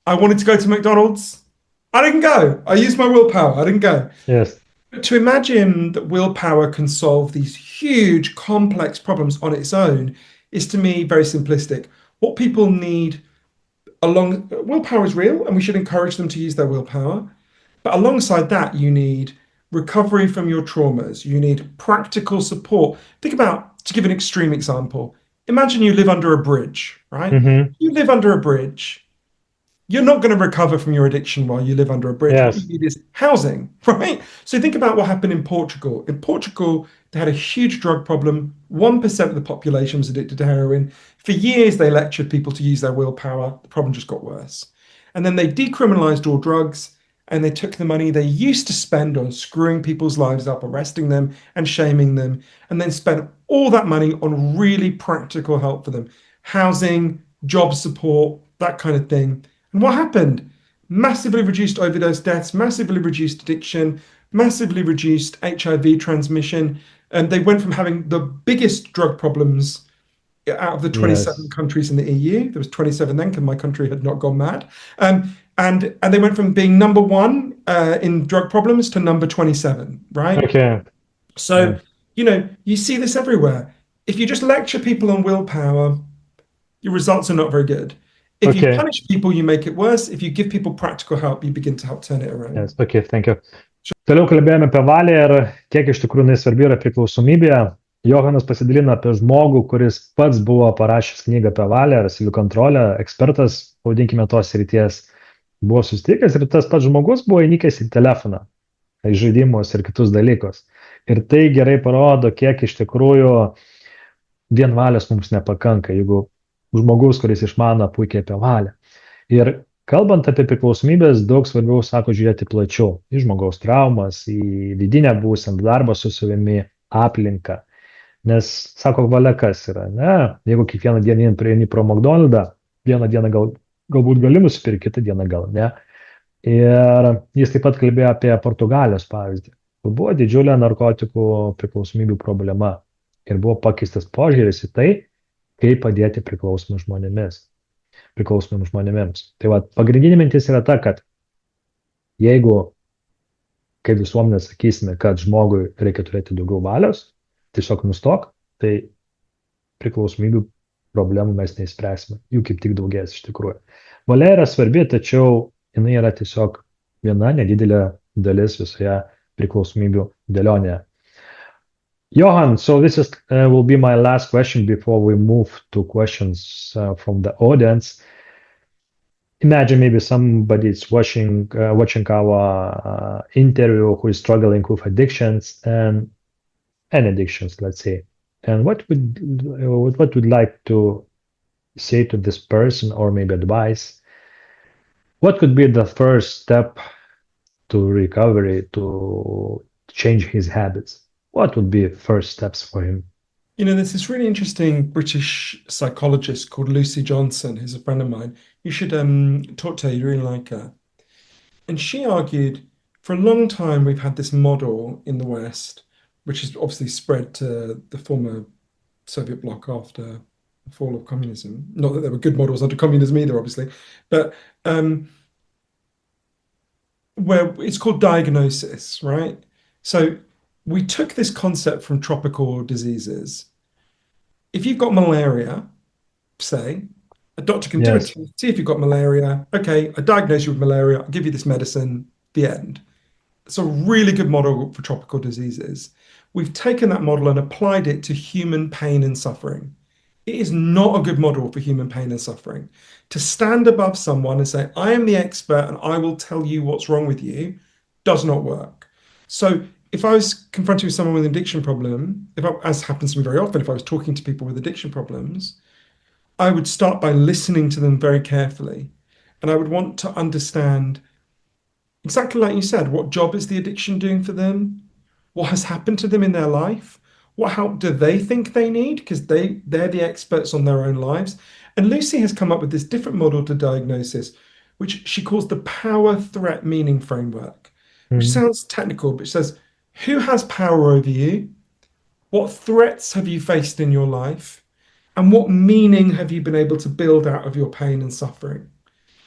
I wanted to go to McDonald's. I didn't go. I used my willpower. I didn't go. Yes. But to imagine that willpower can solve these huge, complex problems on its own is, to me, very simplistic. What people need willpower is real, and we should encourage them to use their willpower. But alongside that, you need recovery from your traumas. You need practical support. Think about, to give an extreme example, imagine you live under a bridge, right? Mm-hmm. You live under a bridge. You're not going to recover from your addiction while you live under a bridge. Yes. What you need is housing, right? So think about what happened in Portugal. In Portugal, they had a huge drug problem. 1% of the population was addicted to heroin. For years, they lectured people to use their willpower. The problem just got worse. And then they decriminalized all drugs, and they took the money they used to spend on screwing people's lives up, arresting them and shaming them, and then spent all that money on really practical help for them. Housing, job support, that kind of thing. And what happened? Massively reduced overdose deaths, massively reduced addiction, massively reduced HIV transmission. And they went from having the biggest drug problems out of the 27 countries in the EU. There was 27 then, because my country had not gone mad. And they went from being number one in drug problems to number 27, right? Okay. So, you see this everywhere. If you just lecture people on willpower, your results are not very good. If you punish people, you make it worse. If you give people practical help, you begin to help turn it around. Yes, okay, thank you. Toliau kalbėjome apie valią ir kiek iš tikrųjų jinai svarbi yra priklausomybė. Johannas pasidalina apie žmogų, kuris pats buvo parašęs knygą apie valią ar savikontrolę, ekspertas, pavadinkime tos srities, buvo susitikęs ir tas pats žmogus buvo įnikęs į telefoną, į žaidimus ir kitus dalykus. Ir tai gerai parodo, kiek iš tikrųjų vien valios mums nepakanka, jeigu žmogus, kuris išmano puikiai apie valią. Ir kalbant apie priklausomybės, daug svarbiau, sako, žiūrėti plačiau į žmogaus traumas, į vidinę būseną, darbą su savimi, aplinką. Nes, sako, valia kas yra, ne? Jeigu kiekvieną dieną prieini pro McDonald'ą, vieną dieną galbūt gali nusipirkti, kitą dieną gal ne. Ir jis taip pat kalbėjo apie Portugalijos pavyzdį, kur buvo didžiulė narkotikų priklausomybių problema ir buvo pakeistas požiūris į tai, kaip padėti priklausomiems žmonėmis. Tai va, pagrindinė mintis yra ta, kad jeigu, kaip visuomenė sakysime, kad žmogui reikia turėti daugiau valios, tiesiog nustok, tai priklausomybių problemų mes neįspręsime. Jų kaip tik daugės iš tikrųjų. Valia yra svarbi, tačiau jinai yra tiesiog viena nedidelė dalis visoje priklausomybių dėlionėje. Johann, so this will be my last question before we move to questions from the audience. Imagine maybe somebody is watching our interview who is struggling with addictions and addictions, let's say. And what would like to say to this person, or maybe advice? What could be the first step to recovery, to change his habits? What would be first steps for him? There's this really interesting British psychologist called Lucy Johnson, who's a friend of mine. You should talk to her, you really like her. And she argued, for a long time, we've had this model in the West, which has obviously spread to the former Soviet bloc after the fall of communism. Not that there were good models under communism either, obviously, but where it's called diagnosis, right? So we took this concept from tropical diseases. If you've got malaria, say, a doctor can do it, see if you've got malaria. Okay, I diagnose you with malaria, I'll give you this medicine, the end. It's a really good model for tropical diseases. We've taken that model and applied it to human pain and suffering. It is not a good model for human pain and suffering. To stand above someone and say, I am the expert and I will tell you what's wrong with you, does not work. So if I was confronting someone with an addiction problem, as happens to me very often, if I was talking to people with addiction problems, I would start by listening to them very carefully. And I would want to understand, exactly like you said, what job is the addiction doing for them? What has happened to them in their life? What help do they think they need? Because they're the experts on their own lives. And Lucy has come up with this different model to diagnosis, which she calls the power threat meaning framework, which sounds technical, but it says, who has power over you? What threats have you faced in your life? And what meaning have you been able to build out of your pain and suffering?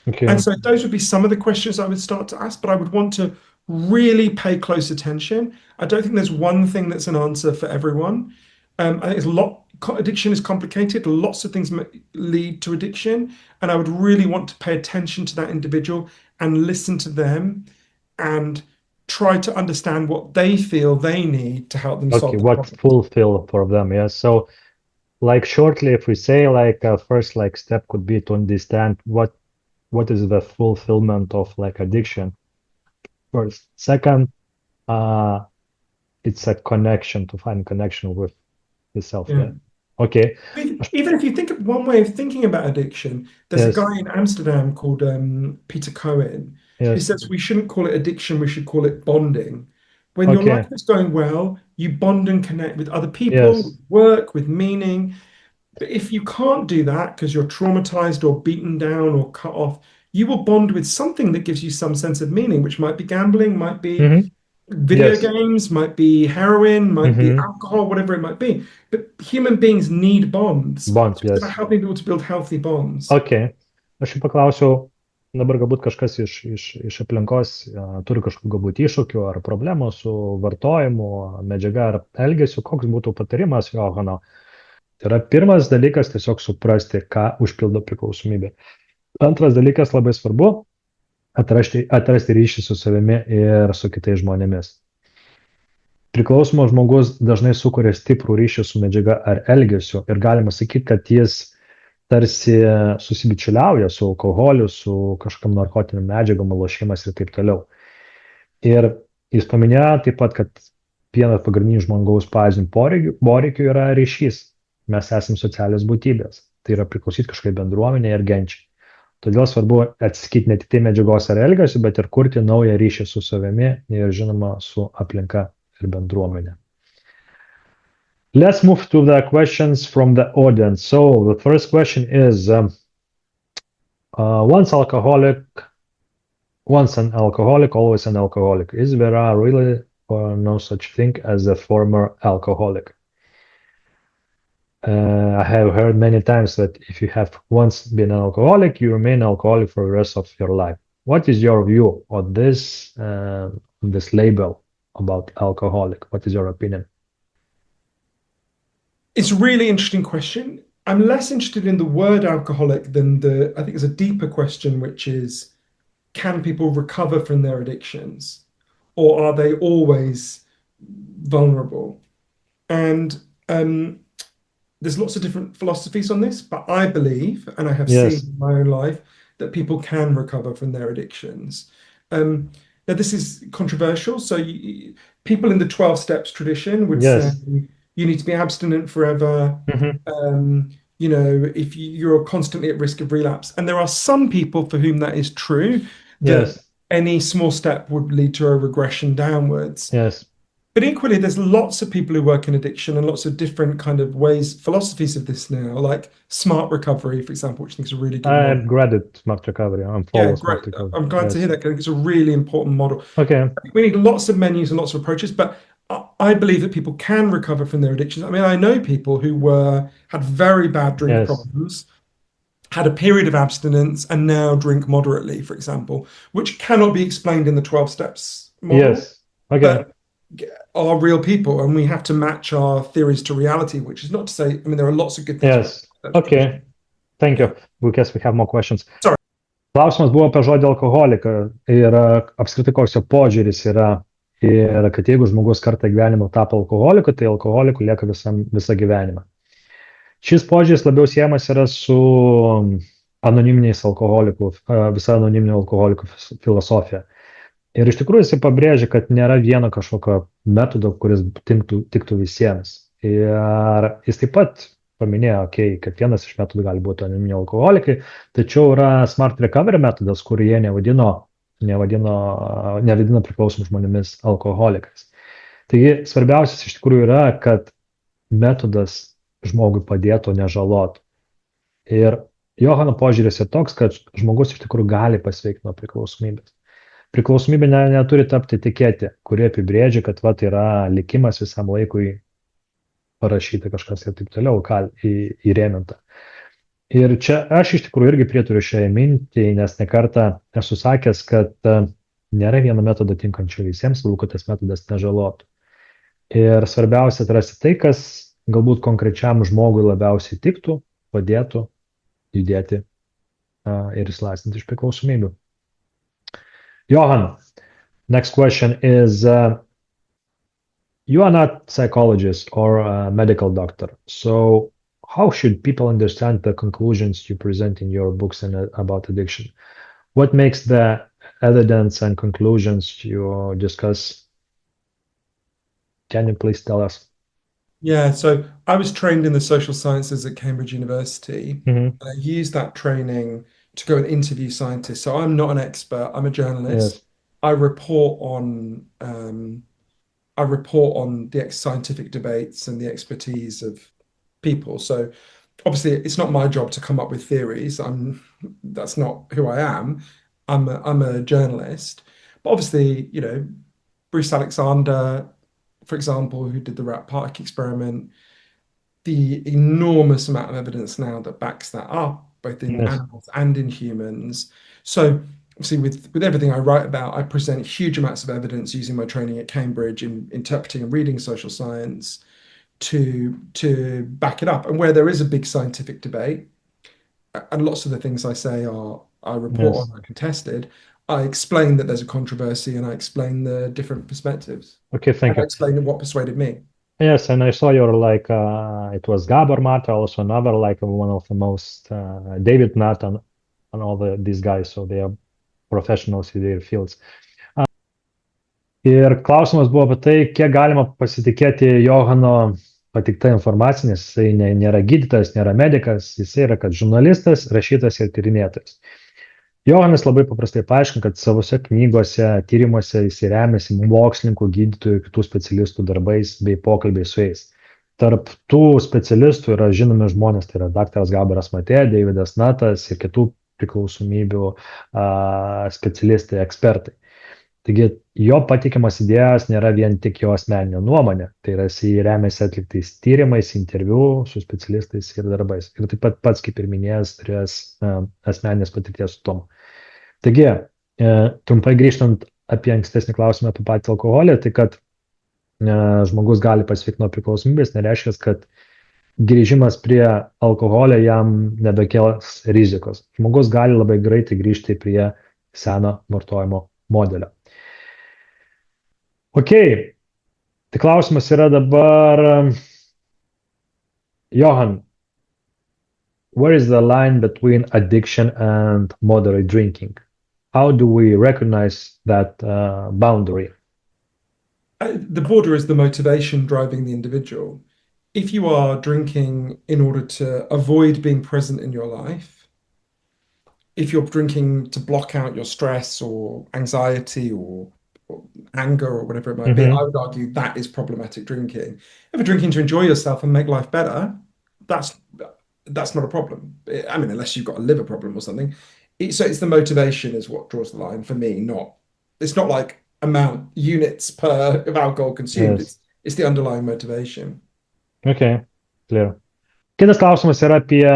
Okay. And so those would be some of the questions I would start to ask, but I would want to really pay close attention. I don't think there's one thing that's an answer for everyone. I think addiction is complicated. Lots of things lead to addiction. And I would really want to pay attention to that individual and listen to them and try to understand what they feel they need to help them solve Okay, the what problem. fulfill for them, yeah. So, like shortly, if we say like first like step could be to understand what is the fulfillment of like addiction. First, second, it's a connection to find connection with yourself. Yeah. Yeah. Okay. Even if you think of one way of thinking about addiction, there's Yes. a guy in Amsterdam called Peter Cohen who Yes. says we shouldn't call it addiction, we should call it bonding. When your Okay. life is going well, you bond and connect with other people, Yes. with work, with meaning. But if you can't do that because you're traumatized or beaten down or cut off, you will bond with something that gives you some sense of meaning, which might be gambling, might be Mhm. video Yes. games, might be heroin, might be Mhm. alcohol, whatever it might be. But human beings need bonds. Bonds, So it's about yes. helping people to build healthy bonds. Okay. Aš jų paklausiau, dabar galbūt kažkas iš aplinkos turi kažkokių galbūt iššūkių ar problemų su vartojimu, medžiaga ar elgesiu, koks būtų patarimas Johanno. Tai yra pirmas dalykas tiesiog suprasti, ką užpildo priklausomybė. Antras dalykas labai svarbu atrasti ryšį su savimi ir su kitais žmonėmis. Priklausomas žmogus dažnai sukuria stiprų ryšį su medžiaga ar elgesiu ir galima sakyti, kad jis tarsi susibičiuliauja su alkoholiu, su kažkam narkotiniam medžiagom, lošimas ir taip toliau. Ir jis paminėjo taip pat, kad vienas pagrindinių žmogaus bazinių poreikių yra ryšys. Mes esame socialios būtybės. Tai yra priklausyti kažkai bendruomenė ir genčiai. Todėl svarbu atsisakyti ne tik tai medžiagos ar elgesiu, bet ir kurti naują ryšį su savimi ir žinoma su aplinka ir bendruomenė. Let's move to the questions from the audience. So the first question is, once an alcoholic, always an alcoholic. Is there really no such thing as a former alcoholic? I have heard many times that if you have once been an alcoholic, you remain alcoholic for the rest of your life. What is your view on this label about alcoholic? What is your opinion? It's a really interesting question. I'm less interested in the word alcoholic than I think it's a deeper question, which is, can people recover from their addictions? Or are they always vulnerable? And there's lots of different philosophies on this, but I believe, and I have seen in my own life, that people can recover from their addictions. Now, this is controversial. So people in the 12 steps tradition would say, you need to be abstinent forever. If you're constantly at risk of relapse. And there are some people for whom that is true, that any small step would lead to a regression downwards. But equally, there's lots of people who work in addiction and lots of different kind of philosophies of this now, like smart recovery, for example, which I think is a really good model. I've read it, smart recovery. I'm following smart recovery. I'm glad to hear that, because I think it's a really important model. Okay. I think we need lots of menus and lots of approaches, but I believe that people can recover from their addictions. I mean, I know people who had very bad drink problems, had a period of abstinence, and now drink moderately, for example, which cannot be explained in the 12 steps model. Okay. But are real people, and we have to match our theories to reality, which is not to say, I mean, there are lots of good things. Okay. Thank you. Because we have more questions. Sorry. Klausimas buvo apie žodį alkoholiką ir apskritai koks jo požiūris yra. Ir kad jeigu žmogus kartą gyvenimo tapo alkoholiku, tai alkoholiku lieka visą gyvenimą. Šis požiūris labiau siejamas yra su anoniminiais alkoholikų, visa anoniminė alkoholikų filosofija. Ir iš tikrųjų jis pabrėžia, kad nėra vieno kažkokio metodo, kuris tiktų visiems. Ir jis taip pat paminėjo, kad vienas iš metodų gali būti anoniminiai alkoholikai, tačiau yra smart recovery metodas, kurį jie nevadino priklausomų žmonėmis alkoholikais. Taigi svarbiausias iš tikrųjų yra, kad metodas žmogui padėtų, nežalotų. Ir Johano požiūris yra toks, kad žmogus iš tikrųjų gali pasveikti nuo priklausomybės. Priklausomybė neturi tapti etiketė, kuri apibrėžia, kad yra likimas visam laikui parašyta kažkas ir taip toliau, įrėminta. Ir čia aš iš tikrųjų irgi pritariu šiai minčiai, nes nekartą esu sakęs, kad nėra vieno metodo tinkančio visiems, svarbu, kad tas metodas nežalotų. Ir svarbiausia atrasti tai, kas galbūt konkrečiam žmogui labiausiai tiktų, padėtų judėti ir išsilaisvinti iš priklausomybių. Johann, next question is, you are not a psychologist or a medical doctor, so how should people understand the conclusions you present in your books about addiction? What makes the evidence and conclusions you discuss? Can you please tell us? Yeah, so I was trained in the social sciences at Cambridge University. Mm-hmm. And I used that training to go and interview scientists. So I'm not an expert, I'm a journalist. Yes. I report on the scientific debates and the expertise of people. So obviously it's not my job to come up with theories. That's not who I am. I'm a journalist. But obviously, Bruce Alexander, for example, who did the rat park experiment, the enormous amount of evidence now that backs that up, both in animals and in humans. So obviously with everything I write about, I present huge amounts of evidence using my training at Cambridge in interpreting and reading social science to back it up. And where there is a big scientific debate, and lots of the things I say I report on are contested, I explain that there's a controversy and I explain the different perspectives. Okay, thank you. I explain what persuaded me. Yes, and I saw your it was Gabor Mata, also another one of the most David Nutt and all these guys, so they are professionals in their fields. Ir klausimas buvo apie tai, kiek galima pasitikėti Johanno pateikta informacija, nes jisai nėra gydytojas, nėra medikas, jisai yra kad žurnalistas, rašytojas ir tyrinėtojas. Johannas labai paprastai paaiškina, kad savose knygose, tyrimuose jis remiasi mokslininkų, gydytojų, kitų specialistų darbais bei pokalbiais su jais. Tarp tų specialistų yra žinomi žmonės, tai yra daktaras Gaboras Mata, Davidas Nuttas ir kitų priklausomybių specialistai, ekspertai. Taigi jo patikimas idėjas nėra vien tik jo asmeninė nuomonė, tai yra jis remiasi atliktais tyrimais, interviu su specialistais ir darbais. Ir taip pat pats, kaip ir minėjęs, turės asmeninės patirties su tom. Taigi, trumpai grįžtant apie ankstesnį klausimą apie patį alkoholį, tai kad žmogus gali pasveikti nuo priklausomybės, nereiškia, kad grįžimas prie alkoholio jam nebekels rizikos. Žmogus gali labai greitai grįžti prie seno vartojimo modelio. Okay, tai klausimas yra dabar, Johann, where is the line between addiction and moderate drinking? How do we recognize that boundary? The border is the motivation driving the individual. If you are drinking in order to avoid being present in your life, if you're drinking to block out your stress or anxiety or anger or whatever it might be, I would argue that is problematic drinking. If you're drinking to enjoy yourself and make life better, that's not a problem. I mean, unless you've got a liver problem or something. So it's the motivation is what draws the line for me. It's not like amount units of alcohol consumed. Yes. It's the underlying motivation. Okay, clear. Kitas klausimas yra apie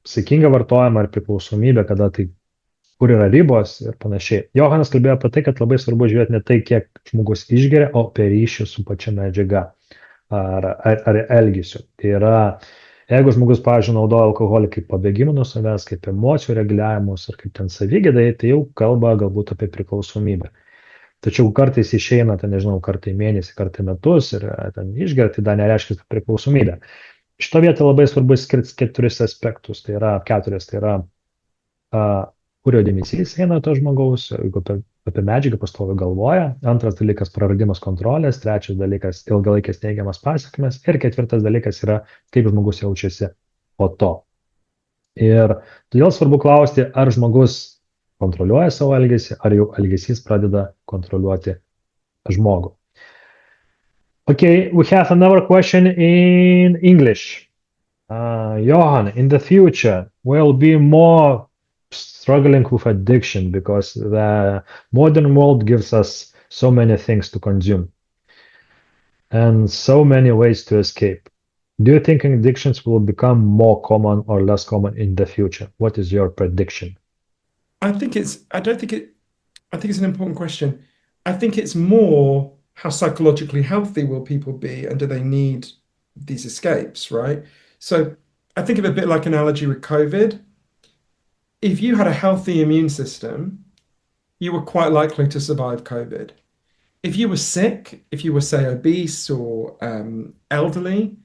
saikingą vartojimą ar priklausomybę, kada tai kur yra ribos ir panašiai. Johannas kalbėjo apie tai, kad labai svarbu žiūrėti ne tai, kiek žmogus išgeria, o apie ryšį su pačia medžiaga ar elgesiu. Tai yra, jeigu žmogus, pavyzdžiui, naudoja alkoholį kaip pabėgimą nuo savęs, kaip emocijų reguliavimus ar kaip ten savigėdai, tai jau kalba galbūt apie priklausomybę. Tačiau kartais išeina, tai nežinau, kartą į mėnesį, kartą į metus ir ten išgeria, tai dar nereiškia priklausomybę. Šito vietą labai svarbu skirti keturis aspektus, tai yra keturis, tai yra kurio dėmesys eina to žmogaus, jeigu apie medžiagą pastovi galvoja. Antras dalykas praradimas kontrolės, trečias dalykas ilgalaikės neigiamas pasekmes ir ketvirtas dalykas yra kaip žmogus jaučiasi po to. Ir todėl svarbu klausti, ar žmogus kontroliuoja savo elgesį, ar jau elgesys pradeda kontroliuoti žmogų. Okay, we have another question in English. Johann, in the future, we'll be more struggling with addiction because the modern world gives us so many things to consume and so many ways to escape. Do you think addictions will become more common or less common in the future? What is your prediction? I think it's an important question. I think it's more how psychologically healthy will people be and do they need these escapes, right? So I think of it a bit like an analogy with COVID. If you had a healthy immune system, you were quite likely to survive COVID. If you were sick, if you were, say, obese or elderly,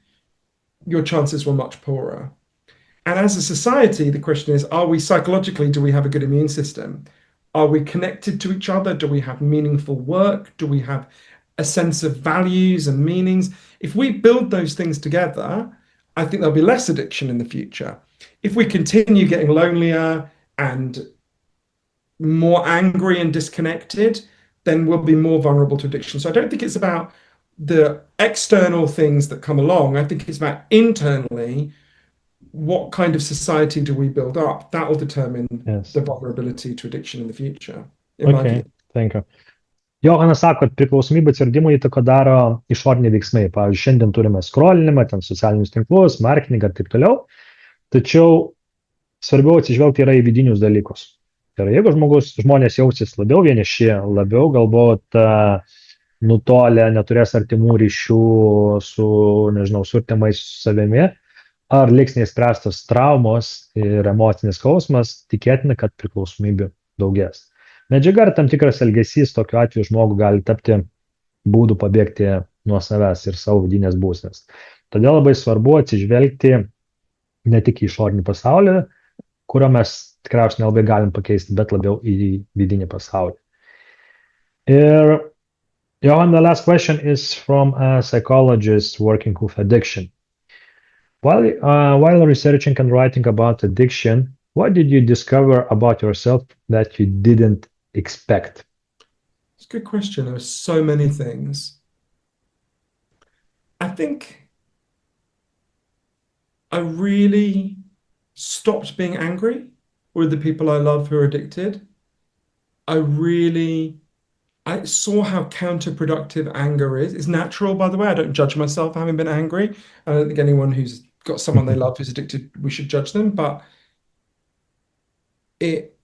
your chances were much poorer. And as a society, the question is, are we psychologically, do we have a good immune system? Are we connected to each other? Do we have meaningful work? Do we have a sense of values and meanings? If we build those things together, I think there'll be less addiction in the future. If we continue getting lonelier and more angry and disconnected, then we'll be more vulnerable to addiction. So I don't think it's about the external things that come along. I think it's about internally, what kind of society do we build up? That will determine Yes. the vulnerability to addiction in the future, in my Okay, view. thank you. Johanas sako, kad priklausomybė atsiradimui įtaką daro išoriniai veiksmai. Pavyzdžiui, šiandien turime scrollinimą, ten socialinius tinklus, marketingą ir taip toliau. Tačiau svarbiau atsižvelgti yra į vidinius dalykus. Tai yra, jeigu žmonės jausis labiau vieniši, labiau galbūt nutolę, neturės artimų ryšių su, nežinau, su artimais savimi, ar liks neįspręstos traumos ir emocinis skausmas, tikėtina, kad priklausomybių daugės. Medžiaga ar tam tikras elgesys tokiu atveju žmogų gali tapti būdų pabėgti nuo savęs ir savo vidinės būsenos. Todėl labai svarbu atsižvelgti ne tik į išorinį pasaulį, kurio mes tikriausiai nelabai galim pakeisti, bet labiau į vidinį pasaulį. Ir Johann, the last question is from a psychologist working with addiction. While researching and writing about addiction, what did you discover about yourself that you didn't expect? It's a good question. There are so many things. I think I really stopped being angry with the people I love who are addicted. I saw how counterproductive anger is. It's natural, by the way. I don't judge myself for having been angry. I don't think anyone who's got someone they love who's addicted, we should judge them. But it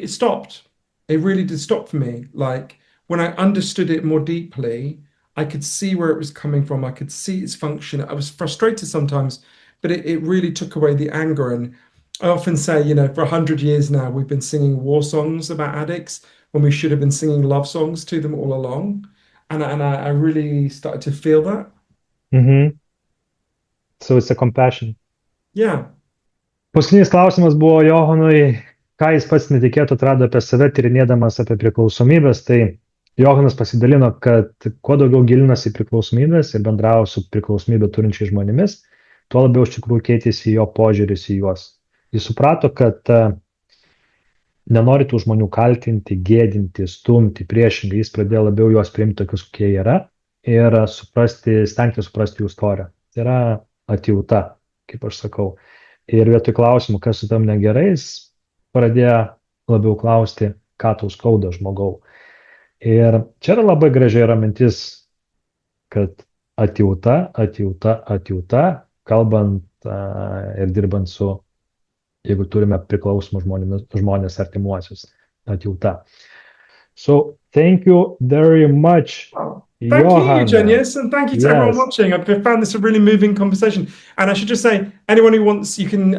stopped. It really did stop for me. Like when I understood it more deeply, I could see where it was coming from. I could see its function. I was frustrated sometimes, but it really took away the anger. And I often say, for 100 years now, we've been singing war songs about addicts when we should have been singing love songs to them all along. And I really started to feel that. Mm-hmm. So it's a compassion. Yeah. Paskutinis klausimas buvo Johannui, ką jis pats netikėtų atrado apie save, tyrinėdamas apie priklausomybės. Tai Johannas pasidalino, kad kuo daugiau gilinasi į priklausomybės ir bendravo su priklausomybę turinčiais žmonėmis, tuo labiau iš tikrųjų keitėsi jo požiūris į juos. Jis suprato, kad nenori tų žmonių kaltinti, gėdinti, stumti, priešingai, jis pradėjo labiau juos priimti tokius, kokie yra ir stengti suprasti jų istoriją. Tai yra atjauta, kaip aš sakau. Ir vietoj klausimų, kas su tam negerai, jis pradėjo labiau klausti, ką tau skauda žmogau. Ir čia yra labai gražiai yra mintis, kad atjauta, kalbant ir dirbant su, jeigu turime priklausomus žmonės artimuosius, atjauta. So, thank you very much, Thank Johann. you, Eugenius, and thank you to everyone watching. I found this a really moving conversation. And I should just say, anyone who wants, you can,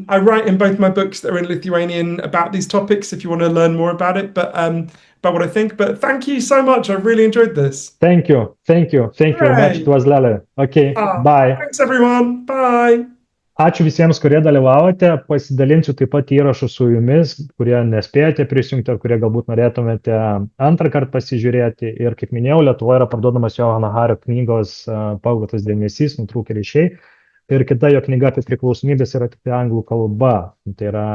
I write in both my books that are in Lithuanian about these topics if you want to learn more about it, but about what I think. But thank you so much. I really enjoyed this. Thank you very much. It was Lele. Okay, bye. Thanks, everyone. Bye. Ačiū visiems, kurie dalyvavote. Pasidalinsiu taip pat įrašų su jumis, kurie nespėjote prisijungti, ar kurie galbūt norėtumėte antrą kartą pasižiūrėti. Ir kaip minėjau, Lietuvoje yra parduodamas Johanno Hario knygos Pagautas dėmesys, nutrūkę ryšiai. Ir kita jo knyga apie priklausomybės yra tik anglų kalba. Tai yra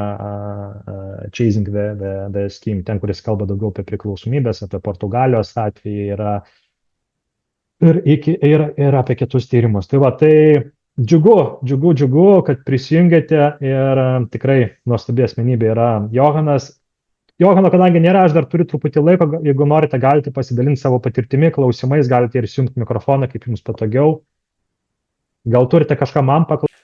Chasing the Scheme, ten, kuris kalba daugiau apie priklausomybės, apie Portugalijos atvejį ir apie kitus tyrimus. Tai va, tai Džiugu, kad prisijungėte ir tikrai nuostabi asmenybė yra Johannas. Johanno, kadangi nėra, aš dar turiu truputį laiko, jeigu norite, galite pasidalinti savo patirtimi, klausimais, galite ir įsijungti mikrofoną, kaip jums patogiau. Gal turite kažką man paklausyti?